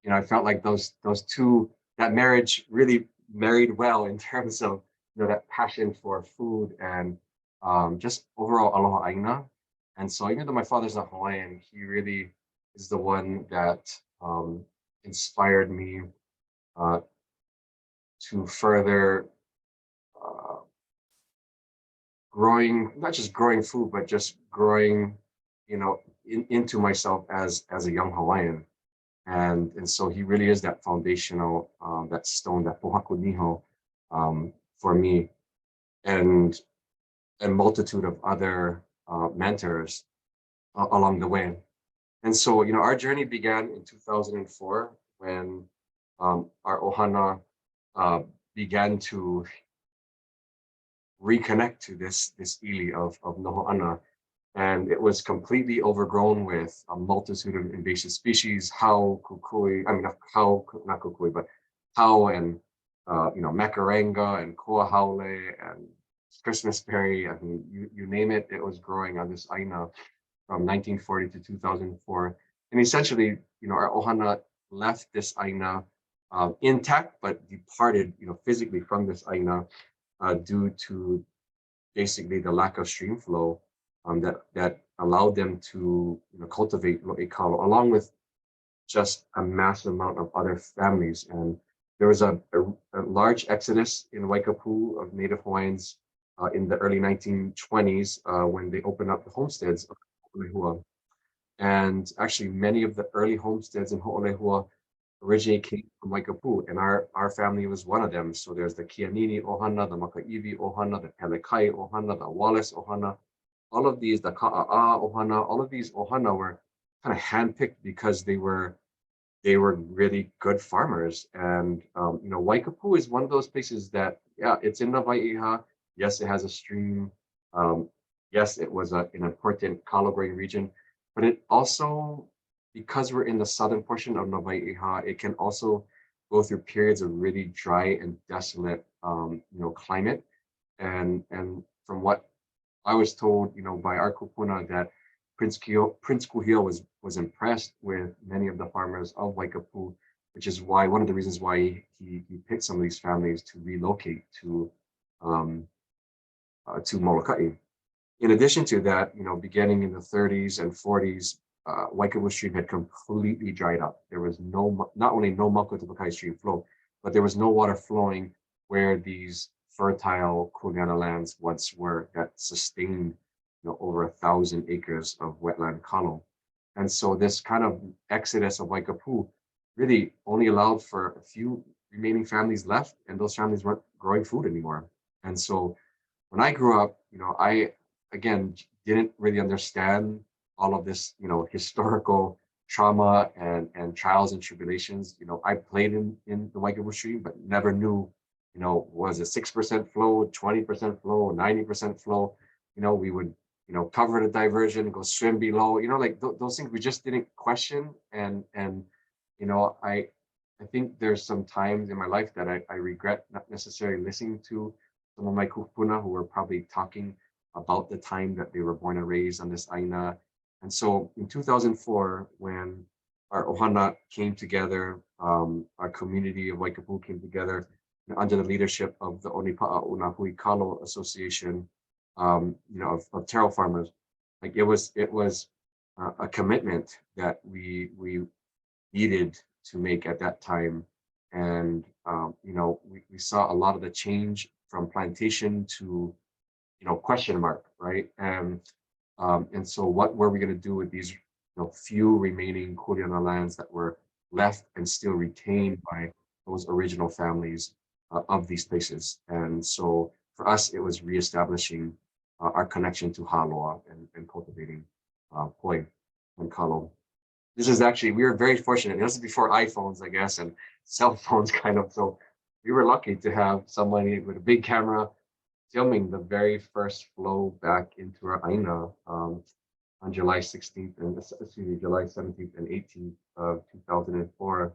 you know, I felt like those two, that marriage really married well in terms of, you know, that passion for food and just overall aloha aina. And so even though my father's not Hawaiian, he really is the one that inspired me to further growing, not just growing food, but just growing, you know, into myself as a young Hawaiian. And so he really is that foundational, that stone, that pohaku niho for me, and a multitude of other mentors along the way. And so, you know, our journey began in 2004 when our ohana began to reconnect to this ili of Noho'ana. And it was completely overgrown with a multitude of invasive species, how kukui, I mean, how, not kukui, but how and, you know, makaranga and koa haole and Christmas berry. I mean, you name it, it was growing on this aina from 1940 to 2004. And essentially, you know, our ohana left this aina intact, but departed, you know, physically from this aina due to basically the lack of stream flow that allowed them to, you know, cultivate lo'ekalo along with just a massive amount of other families. And there was a large exodus in Waikapu of Native Hawaiians in the early 1920s when they opened up the homesteads of Ho'olehua. And actually many of the early homesteads in Ho'olehua originally came from Waikapu, and our family was one of them. So there's the Kianini Ohana, the Makaiwi Ohana, the Pelekai Ohana, the Wallace Ohana, all of these, the Ka'a'a Ohana, all of these Ohana were kind of handpicked because they were really good farmers. And you know, Waikapu is one of those places that, yeah, it's in the Wai'iha. Yes, it has a stream. Yes, it was an important kalo growing region, but it also, because we're in the southern portion of Navai'iha, it can also go through periods of really dry and desolate, you know, climate. And from what I was told, you know, by our kupuna, that Prince Kuhio was impressed with many of the farmers of Waikapu, which is why one of the reasons why he picked some of these families to relocate to Molokai. In addition to that, you know, beginning in the 30s and 40s, Waikapu Stream had completely dried up. There was not only no Makutupakai Stream flow, but there was no water flowing where these fertile Kuleana lands once were that sustained, you know, over 1,000 acres of wetland kalo. And so this kind of exodus of Waikapu really only allowed for a few remaining families left, and those families weren't growing food anymore. And so when I grew up, you know, I, again, didn't really understand all of this, you know, historical trauma and trials and tribulations. You know, I played in the Waikapu Stream, but never knew, you know, was it 6% flow, 20% flow, 90% flow? You know, we would, you know, cover the diversion, go swim below, you know, like those things we just didn't question. And you know, I think there's some times in my life that I regret not necessarily listening to some of my kupuna who were probably talking about the time that they were born and raised on this aina. And so in 2004, when our ohana came together, our community of Waikapu came together under the leadership of the Onipa'a Unahui Kalo Association, you know, of taro farmers. Like it was a commitment that we needed to make at that time. And you know, we saw a lot of the change from plantation to, you know, question mark, right? And so what were we going to do with these, you know, few remaining Kuleana lands that were left and still retained by those original families of these places? And so for us, it was reestablishing our connection to Haloa and cultivating poi and kalo. This is actually, we were very fortunate. This is before iPhones, I guess, and cell phones kind of. So we were lucky to have somebody with a big camera filming the very first flow back into our aina on July 16th and excuse me, July 17th and 18th of 2004.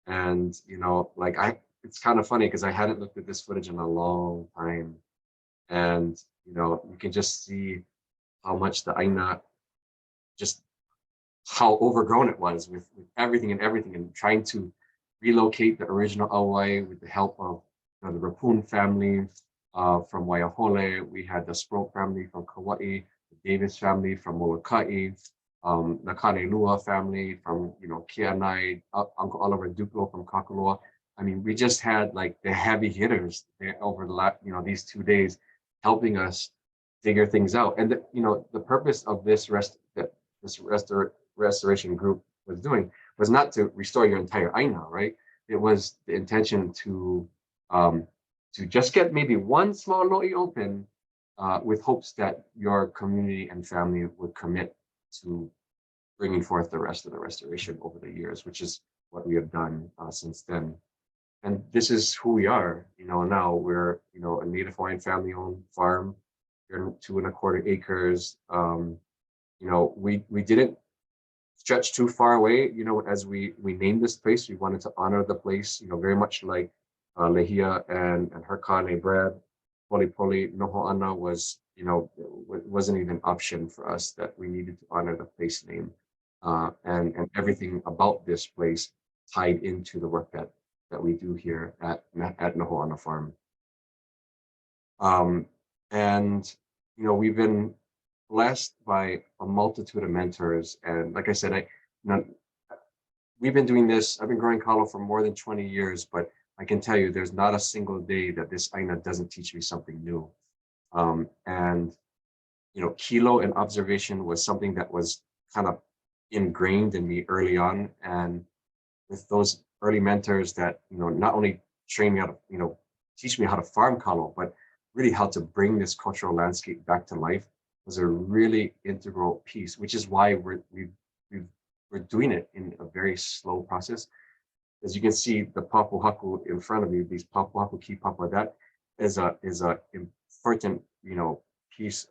And you know, like it's kind of funny because I hadn't looked at this footage in a long time, and you know, you can just see how much the Aina, just how overgrown it was with everything and trying to relocate the original Auai with the help of the Rapun family from Waiahole. We had the Sproat family from Kauai, the Davis family from Molokai, the Kanelua family from, Kianai, Uncle Oliver Duplo from Kakalua. I mean, we just had like the heavy hitters over the these 2 days helping us figure things out. And the purpose of this restoration group was doing was not to restore your entire Aina, right? It was the intention to just get maybe one small lo'i open with hopes that your community and family would commit to bringing forth the rest of the restoration over the years, which is what we have done since then. And this is who we are, now we're, a Native Hawaiian family-owned farm. We're 2.25 acres. We didn't stretch too far away, as we named this place. We wanted to honor the place, very much like Lehia and her Kane Brad. Polipoli, Noho'ana wasn't even an option for us, that we needed to honor the place name. And everything about this place tied into the work that we do here at Noho'ana Farm. And we've been blessed by a multitude of mentors, and like I said, we've been doing this. I've been growing kalo for more than 20 years, but I can tell you there's not a single day that this Aina doesn't teach me something new. And kilo and observation was something that was kind of ingrained in me early on, and with those early mentors that not only train me how to teach me how to farm kalo, but really how to bring this cultural landscape back to life was a really integral piece, which is why we're doing it in a very slow process. As you can see, the papuhaku in front of you, these papuhaku ki papa, that is a important piece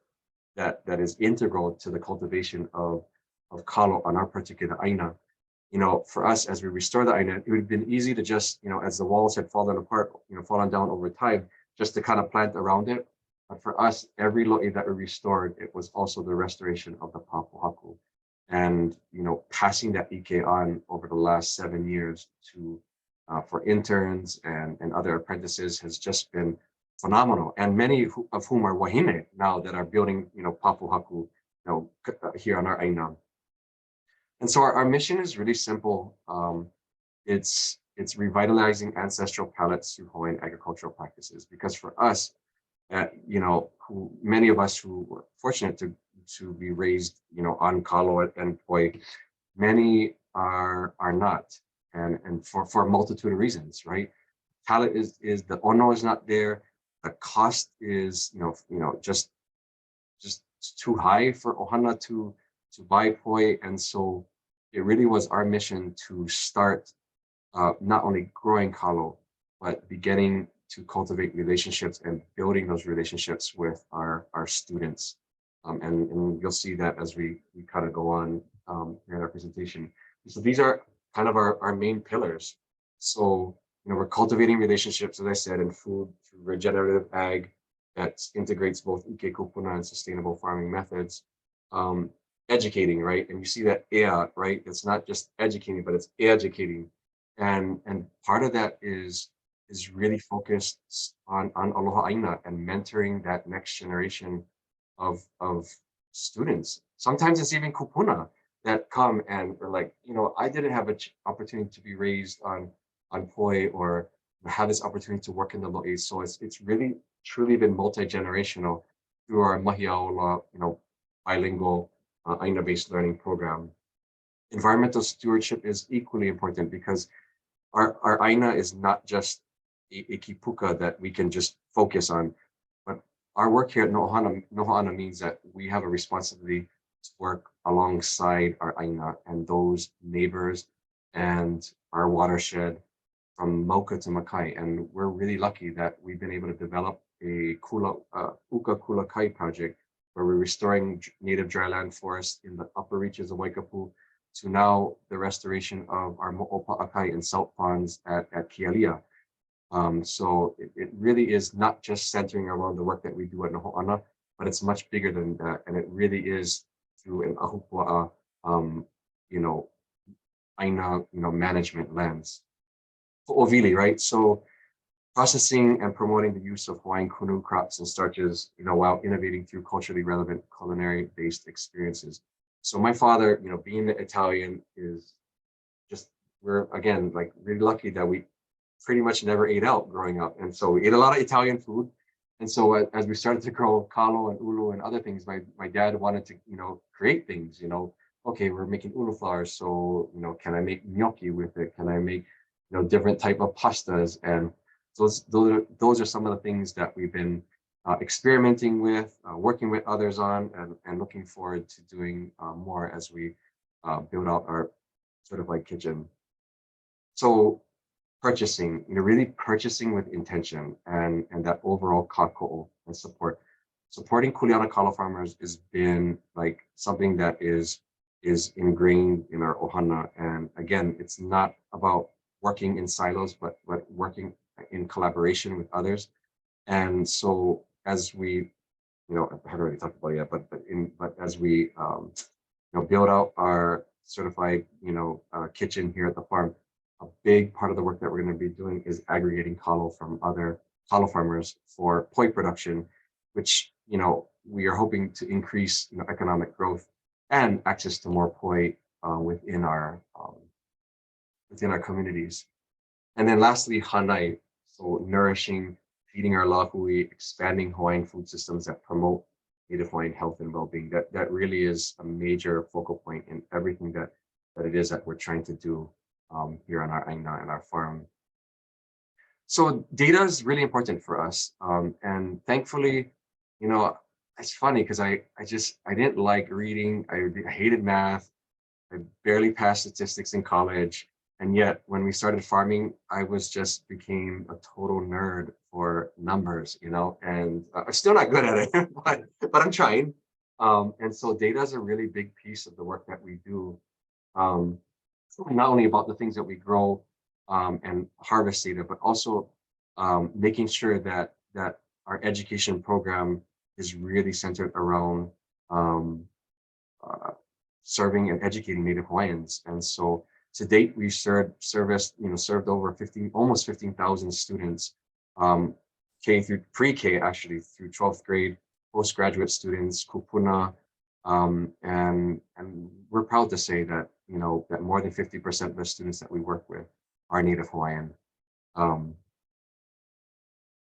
that is integral to the cultivation of kalo on our particular Aina. For us, as we restore the Aina, it would have been easy to just, as the walls had fallen apart, fallen down over time, just to kind of plant around it. But for us, every lo'i that we restored, it was also the restoration of the papuhaku. And, passing that ike on over the last 7 years to for interns and other apprentices has just been phenomenal. And many of whom are wahine now that are building, papuhaku, here on our Aina. And so our mission is really simple. It's revitalizing ancestral palettes through Hawaiian agricultural practices, because for us, many of us who were fortunate to be raised, on kalo and poi, many are not, and for a multitude of reasons, right? Palette is the ono is not there. The cost is, just too high for ohana to buy poi, and so it really was our mission to start not only growing kalo, but beginning to cultivate relationships and building those relationships with our students. And you'll see that as we kind of go on here in our presentation. So these are kind of our main pillars. So, we're cultivating relationships, as I said, in food through regenerative ag that integrates both ike kupuna and sustainable farming methods. Educating, right? And you see that ea, right? It's not just educating, but it's educating. And part of that is really focused on aloha aina and mentoring that next generation of students. Sometimes it's even kupuna that come and are like, I didn't have an opportunity to be raised on poi or have this opportunity to work in the lo'i. So it's really truly been multi-generational through our mahiaola, bilingual Aina-based learning program. Environmental stewardship is equally important, because our Aina is not just a kipuka that we can just focus on, but our work here at Noho'ana means that we have a responsibility to work alongside our Aina and those neighbors and our watershed from Mauka to Makai. And we're really lucky that we've been able to develop a Uka Kula Kai project, where we're restoring native dryland forests in the upper reaches of Waikapu, to now the restoration of our mo'opa'akai and salt ponds at Kealia. So it really is not just centering around the work that we do at Noho'ana, but it's much bigger than that. And it really is through an ahupua'a, you know, aina, management lens. Ovili, right? So processing and promoting the use of Hawaiian kunu crops and starches, while innovating through culturally relevant culinary-based experiences. So my father, being the Italian, is just, we're again like really lucky that we pretty much never ate out growing up, and so we ate a lot of Italian food. And so as we started to grow kalo and ulu and other things, my dad wanted to create things. Okay, we're making ulu flour, so can I make gnocchi with it? Can I make different type of pastas? And those are some of the things that we've been experimenting with, working with others on, and looking forward to doing more as we build out our certified kitchen. So purchasing, really purchasing with intention, and that overall kāko'o and support. Supporting Kuleana kalo farmers has been like something that is ingrained in our ohana. And again, it's not about working in silos, but working in collaboration with others. And so as we, I haven't already talked about it yet, but as we build out our certified kitchen here at the farm, a big part of the work that we're going to be doing is aggregating kalo from other kalo farmers for poi production, which we are hoping to increase economic growth and access to more poi within our communities. And then lastly, hanai, so nourishing, feeding our lahui, expanding Hawaiian food systems that promote Native Hawaiian health and well-being. That really is a major focal point in everything that it is that we're trying to do here on our aina and our farm. So data is really important for us, and thankfully, it's funny because I didn't like reading. I hated math. I barely passed statistics in college. And yet when we started farming, I became a total nerd for numbers, and I'm still not good at it, but I'm trying. And so data is a really big piece of the work that we do. Not only about the things that we grow and harvest data, but also making sure that our education program is really centered around serving and educating Native Hawaiians. And so to date, we've served over almost 15,000 students, K through pre-K, actually, through 12th grade, postgraduate students, kupuna, and we're proud to say that that more than 50% of the students that we work with are Native Hawaiian.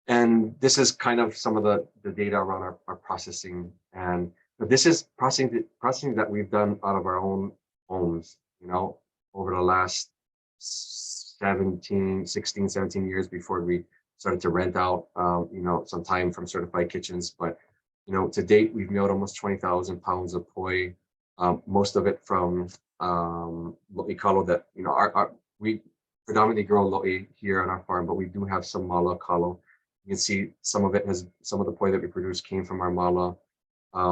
And this is kind of some of the data around our processing, but this is processing that we've done out of our own homes, over the last 16, 17 years before we started to rent out, some time from certified kitchens. But, to date, we've milled almost 20,000 pounds of poi, most of it from lo'i kalo that, we predominantly grow lo'i here on our farm, but we do have some mala kalo. You can see some of the poi that we produce came from our mala.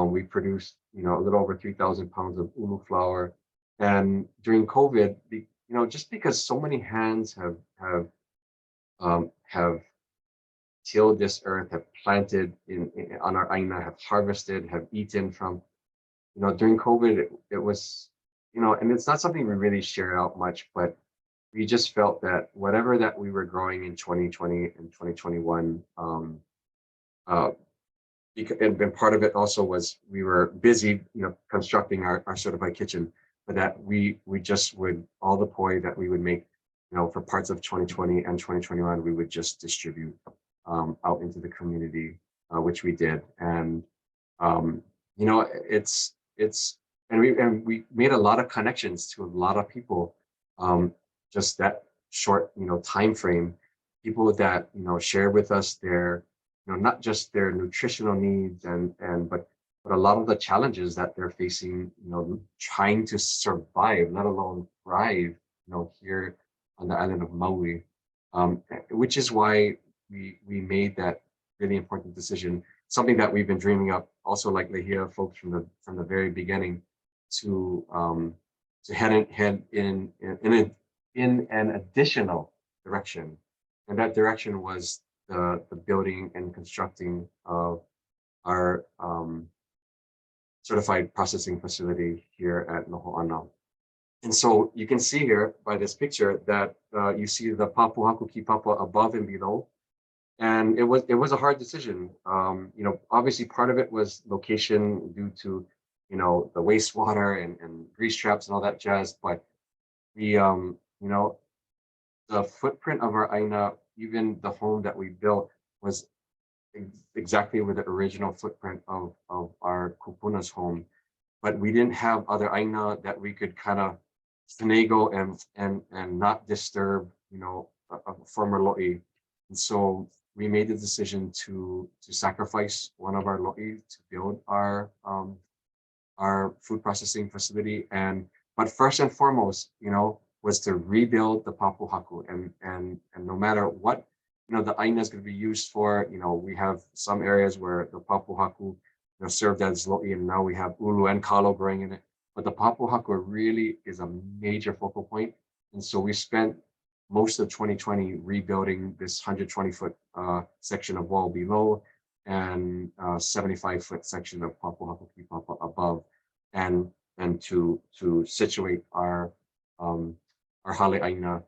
We produced, a little over 3,000 pounds of ulu flour. And during COVID, just because so many hands have tilled this earth, have planted on our aina, have harvested, have eaten from, during COVID, it was, and it's not something we really shared out much, but we just felt that whatever that we were growing in 2020 and 2021, and part of it also was we were busy, constructing our certified kitchen, but that we just would, all the poi that we would make, for parts of 2020 and 2021, we would just distribute out into the community, which we did. And and we made a lot of connections to a lot of people, just that short time frame, people that share with us their not just their nutritional needs but a lot of the challenges that they're facing, trying to survive, let alone thrive, here on the island of Maui, which is why we made that really important decision, something that we've been dreaming up, also like Lehia folks from the very beginning, to head in an additional direction, and that direction was the building and constructing of our certified processing facility here at Noho'ana. And so you can see here by this picture that you see the Papuhaku Kipapa above and below. And it was a hard decision. You know, obviously part of it was location due to, you know, the wastewater and grease traps and all that jazz. But the, you know, the footprint of our aina, even the home that we built was exactly with the original footprint of our kupuna's home. But we didn't have other aina that we could kind of finagle and not disturb, you know, a former lo'i. And so we made the decision to sacrifice one of our lo'i to build our food processing facility. But first and foremost, you know, was to rebuild the papuhaku, and no matter what, you know, the aina is going to be used for. You know, we have some areas where the papuhaku, you know, served as lo'i, and now we have ulu and kalo growing in it. But the papuhaku really is a major focal point, and so we spent most of 2020 rebuilding this 120-foot section of wall below and 75-foot section of Papuhaku Kipapa above, and to situate our hale aina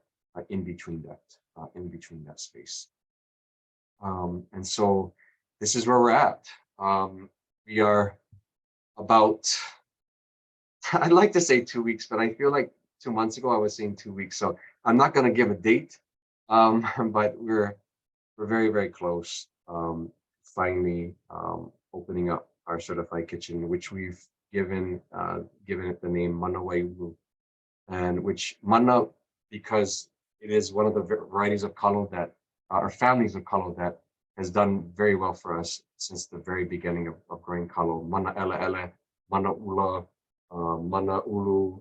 in between that space. And so this is where we're at. We are about, I'd like to say 2 weeks, but I feel like 2 months ago I was saying 2 weeks, so I'm not going to give a date, but we're very, very close. Finally opening up our certified kitchen, which we've given it the name Maui Nui, and which mana, because it is one of the varieties of kalo that or families of kalo that has done very well for us since the very beginning of growing kalo. Mana ele ele, mana ula, mana ulu,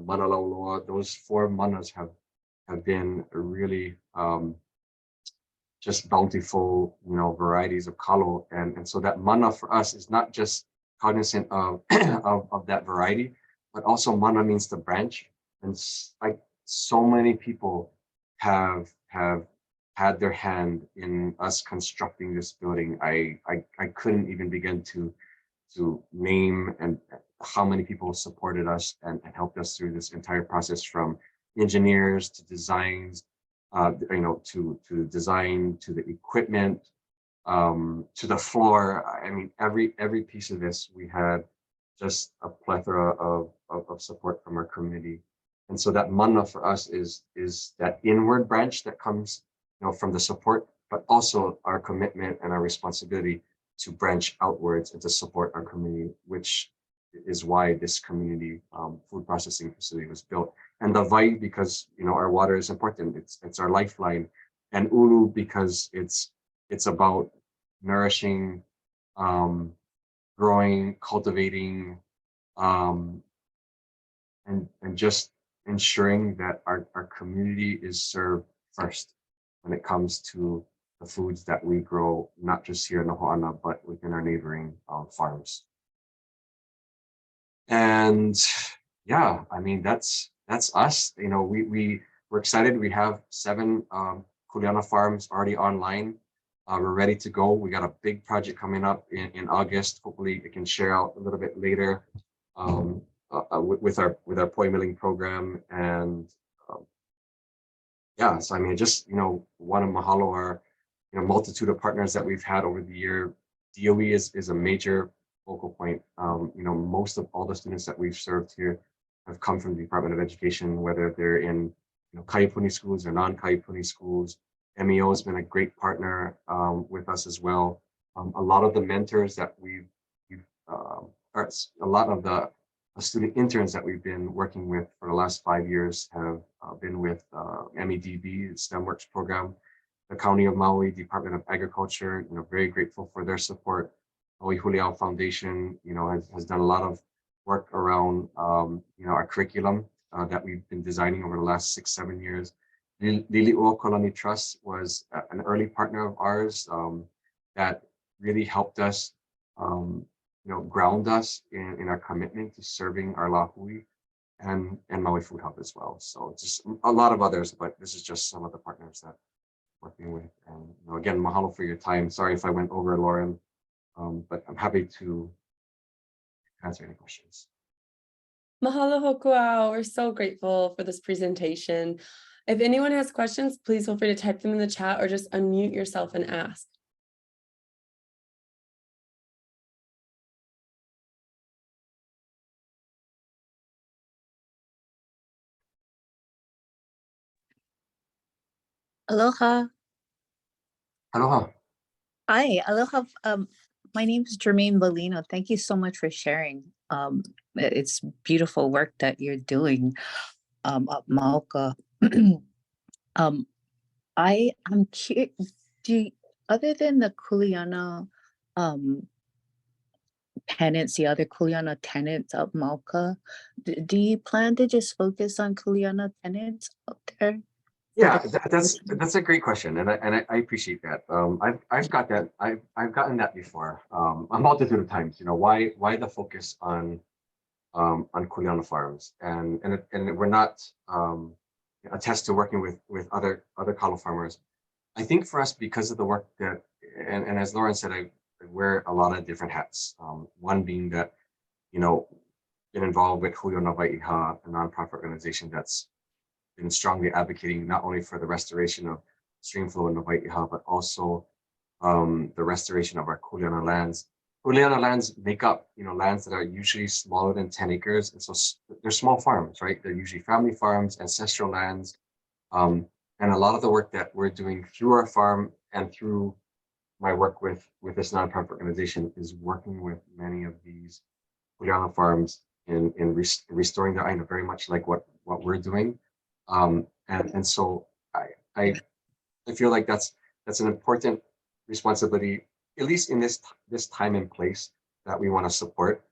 mana lauloa. Those 4 manas have been really just bountiful, you know, varieties of kalo, and so that mana for us is not just cognizant of of that variety, but also mana means the branch, and like so many people have had their hand in us constructing this building. I couldn't even begin to name and how many people supported us and helped us through this entire process, from engineers to designs, you know, to design, to the equipment, to the floor. I mean, every piece of this, we had just a plethora of support from our community. And so that mana for us is that inward branch that comes, you know, from the support, but also our commitment and our responsibility to branch outwards and to support our community, which is why this community food processing facility was built. And the vai, because, you know, our water is important, it's our lifeline, and ulu because it's about nourishing, growing, cultivating, and just ensuring that our community is served first when it comes to the foods that we grow, not just here in Noho'ana, but within our neighboring farms. And yeah, I mean, that's us. You know, we're excited. We have 7 kuleana farms already online. We're ready to go. We got a big project coming up in August. Hopefully it can share out a little bit later with our poi milling program. And yeah, so I mean, just, you know, want to mahalo our, you know, multitude of partners that we've had over the year. DOE is a major focal point. You know, most of all the students that we've served here have come from the Department of Education, whether they're in, you know, kaipuni schools or non-kaipuni schools. MEO has been a great partner with us as well. A lot of the mentors that or a lot of the student interns that we've been working with for the last 5 years have been with MEDB, STEMWorks program, the County of Maui, Department of Agriculture. You know, very grateful for their support. Maui Huliao Foundation, you know, has done a lot of work around, you know, our curriculum that we've been designing over the last 6-7 years. Lili'ua Kolani Trust was an early partner of ours that really helped us, you know, ground us in our commitment to serving our lahui and Maui Food Hub as well. So just a lot of others, but this is just some of the partners that we're working with. And, you know, again, mahalo for your time. Sorry if I went over, Lauren. But I'm happy to answer any questions. Mahalo hokuau. We're so grateful for this presentation. If anyone has questions, please feel free to type them in the chat or just unmute yourself and ask. Aloha. Aloha. Hi, aloha. My name is Jermaine Bolino. Thank you so much for sharing. It's beautiful work that you're doing at Mauka. I'm curious, other than the Kuleana tenants, the other Kuleana tenants of Mauka, do you plan to just focus on Kuleana tenants out there? Yeah, that's a great question, and I appreciate that. I've got that. I've gotten that before. A multitude of times. You know, why the focus on Kuleana farms, and we're not attest to working with other kalo farmers. I think for us, because of the work that, and as Lauren said, I wear a lot of different hats. One being that, you know, been involved with Hulio Nawai'iha, a nonprofit organization that's been strongly advocating not only for the restoration of stream flow in Nawai'iha, but also the restoration of our Kuleana lands. Kuleana lands make up, you know, lands that are usually smaller than 10 acres. And so they're small farms, right? They're usually family farms, ancestral lands. And a lot of the work that we're doing through our farm and through my work with this nonprofit organization is working with many of these Kuleana farms in restoring their aina, very much like what we're doing. And so I feel like that's an important responsibility, at least in this time and place that we want to support.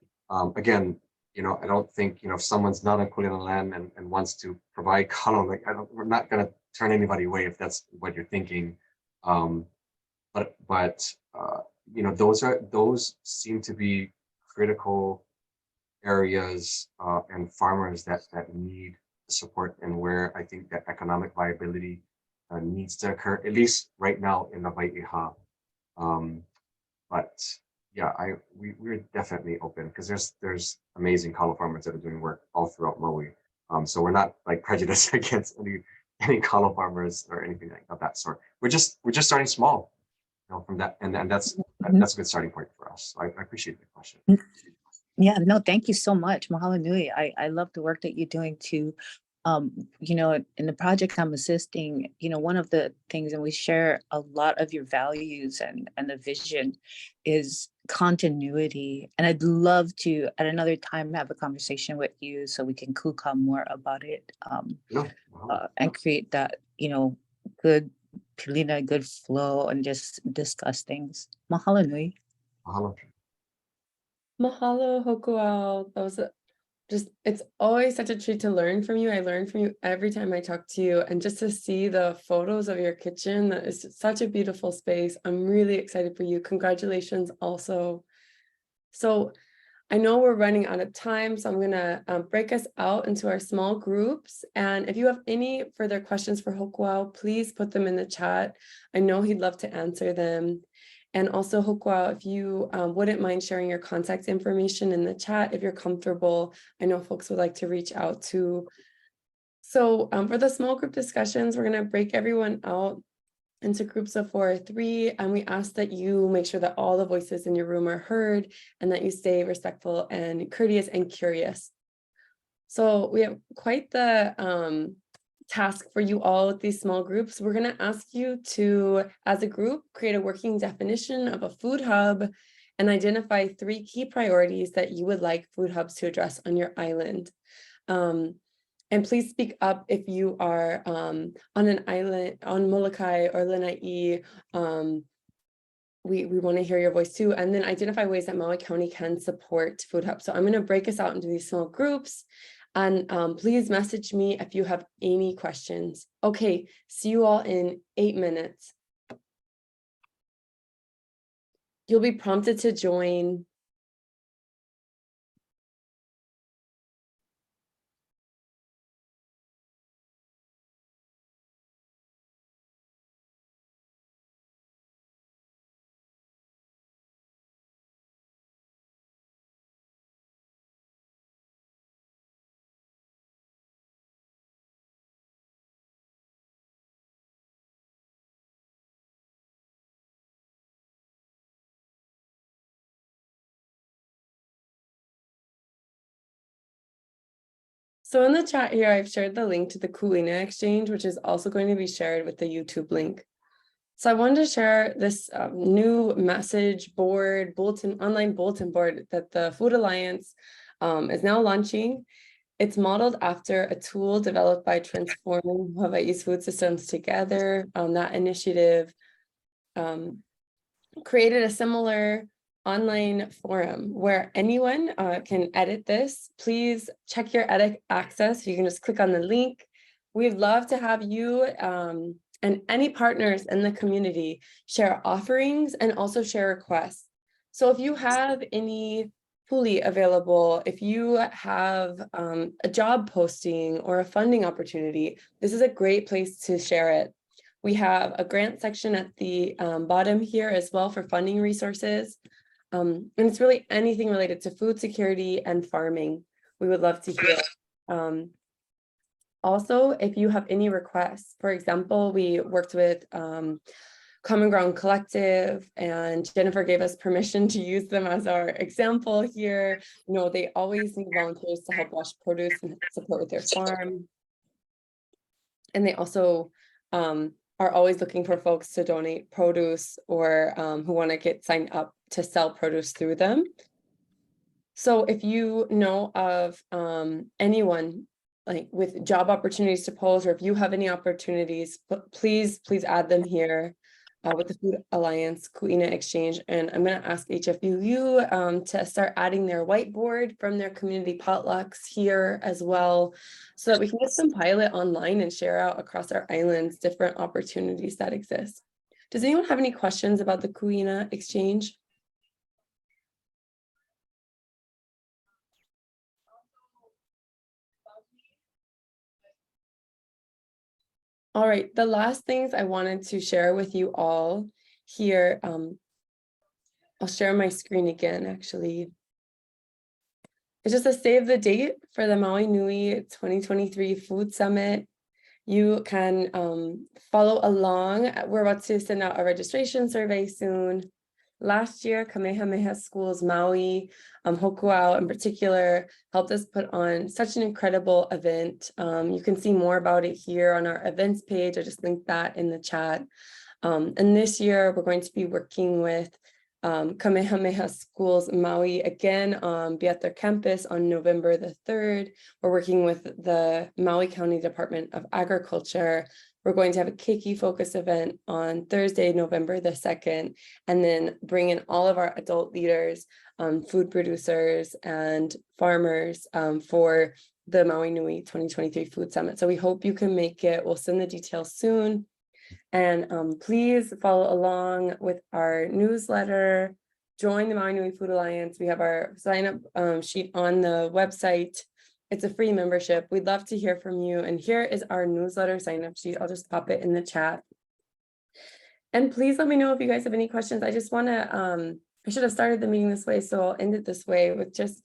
Again, you know, I don't think, you know, if someone's not on Kuleana land and wants to provide kalo, like we're not going to turn anybody away if that's what you're thinking. But you know, those seem to be critical areas and farmers that need support, and where I think that economic viability needs to occur, at least right now in the Wai'iha. But yeah, we're definitely open, because there's amazing kalo farmers that are doing work all throughout Maui. So we're not like prejudiced against any kalo farmers or anything like of that sort. We're just starting small, you know, from that, and that's a good starting point for us. So I appreciate the question. Yeah, no, thank you so much. Mahalo nui. I love the work that you're doing to, you know, in the project I'm assisting, you know, one of the things, and we share a lot of your values and the vision, is continuity. And I'd love to, at another time, have a conversation with you so we can kuka more about it, and create that, you know, good pilina, good flow, and just discuss things. Mahalo nui. Mahalo. Mahalo hokuau. That was it's always such a treat to learn from you. I learn from you every time I talk to you, and just to see the photos of your kitchen, that is such a beautiful space. I'm really excited for you. Congratulations also. So I know we're running out of time, so I'm gonna break us out into our small groups. And if you have any further questions for Hokuau, please put them in the chat. I know he'd love to answer them. And also, Hokuau, if you wouldn't mind sharing your contact information in the chat, if you're comfortable. I know folks would like to reach out to. So for the small group discussions, we're gonna break everyone out into groups of 4 or 3, and we ask that you make sure that all the voices in your room are heard and that you stay respectful and courteous and curious. So we have quite the task for you all with these small groups. We're going to ask you to, as a group, create a working definition of a food hub and identify 3 key priorities that you would like food hubs to address on your island. And please speak up if you are on an island, on Molokai or Lanai. We want to hear your voice too. And then identify ways that Maui County can support food hubs. So I'm going to break us out into these small groups. And please message me if you have any questions. Okay, see you all in 8 minutes. You'll be prompted to join. So in the chat here, I've shared the link to the Ku'ina exchange, which is also going to be shared with the YouTube link. So I wanted to share this new message board, online bulletin board that the Food Alliance is now launching. It's modeled after a tool developed by Transforming Hawaii's Food Systems Together. That initiative created a similar online forum where anyone can edit this. Please check your edit access. You can just click on the link. We'd love to have you and any partners in the community share offerings and also share requests. So if you have any puli available, if you have a job posting or a funding opportunity, this is a great place to share it. We have a grant section at the bottom here as well for funding resources. And it's really anything related to food security and farming. We would love to hear. Also, if you have any requests, for example, we worked with Common Ground Collective, and Jennifer gave us permission to use them as our example here. You know, they always need volunteers to help wash produce and support with their farm. And they also are always looking for folks to donate produce or who want to get signed up to sell produce through them. So if you know of anyone like with job opportunities to post, or if you have any opportunities, please add them here with the Food Alliance Ku'ina Exchange. And I'm going to ask HFUU to start adding their whiteboard from their community potlucks here as well, so that we can get some pilot online and share out across our islands different opportunities that exist. Does anyone have any questions about the Ku'ina Exchange? All right, the last things I wanted to share with you all here, I'll share my screen again, actually. It's just a save the date for the Maui Nui 2023 Food Summit. You can follow along. We're about to send out a registration survey soon. Last year, Kamehameha Schools Maui, Hokuau in particular, helped us put on such an incredible event. You can see more about it here on our events page. I just linked that in the chat. And this year, we're going to be working with Kamehameha Schools Maui again, be at their campus on November the 3rd. We're working with the Maui County Department of Agriculture. We're going to have a keiki focus event on Thursday, November the 2nd, and then bring in all of our adult leaders, food producers and farmers for the Maui Nui 2023 Food Summit. So we hope you can make it. We'll send the details soon. And please follow along with our newsletter, join the Maui Nui Food Alliance. We have our sign up sheet on the website. It's a free membership. We'd love to hear from you. And here is our newsletter sign up sheet. I'll just pop it in the chat. And please let me know if you guys have any questions. I just want to, I should have started the meeting this way, so I'll end it this way with just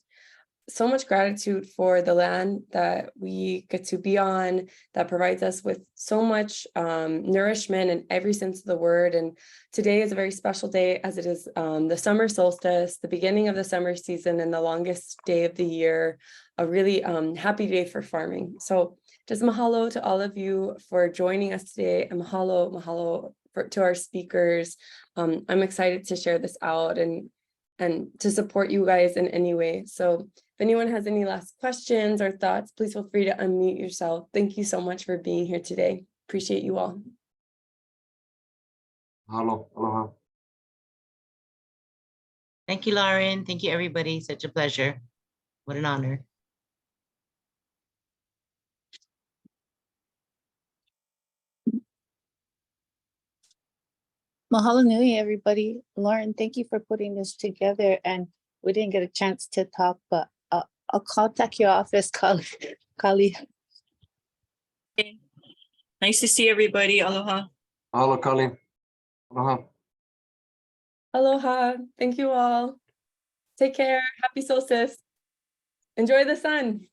so much gratitude for the land that we get to be on, that provides us with so much nourishment in every sense of the word. And today is a very special day, as it is the summer solstice, the beginning of the summer season, and the longest day of the year, a really happy day for farming. So just mahalo to all of you for joining us today, and mahalo to our speakers. I'm excited to share this out and to support you guys in any way. So if anyone has any last questions or thoughts, please feel free to unmute yourself. Thank you so much for being here today. Appreciate you all. Hello, aloha. Thank you, Lauren. Thank you, everybody. Such a pleasure. What an honor. Mahalo nui, everybody. Lauren, thank you for putting this together. And we didn't get a chance to talk, but I'll contact your office, Kali. Okay. Nice to see everybody. Aloha. Hello, Colleen. Aloha. Aloha. Thank you all. Take care. Happy solstice. Enjoy the sun.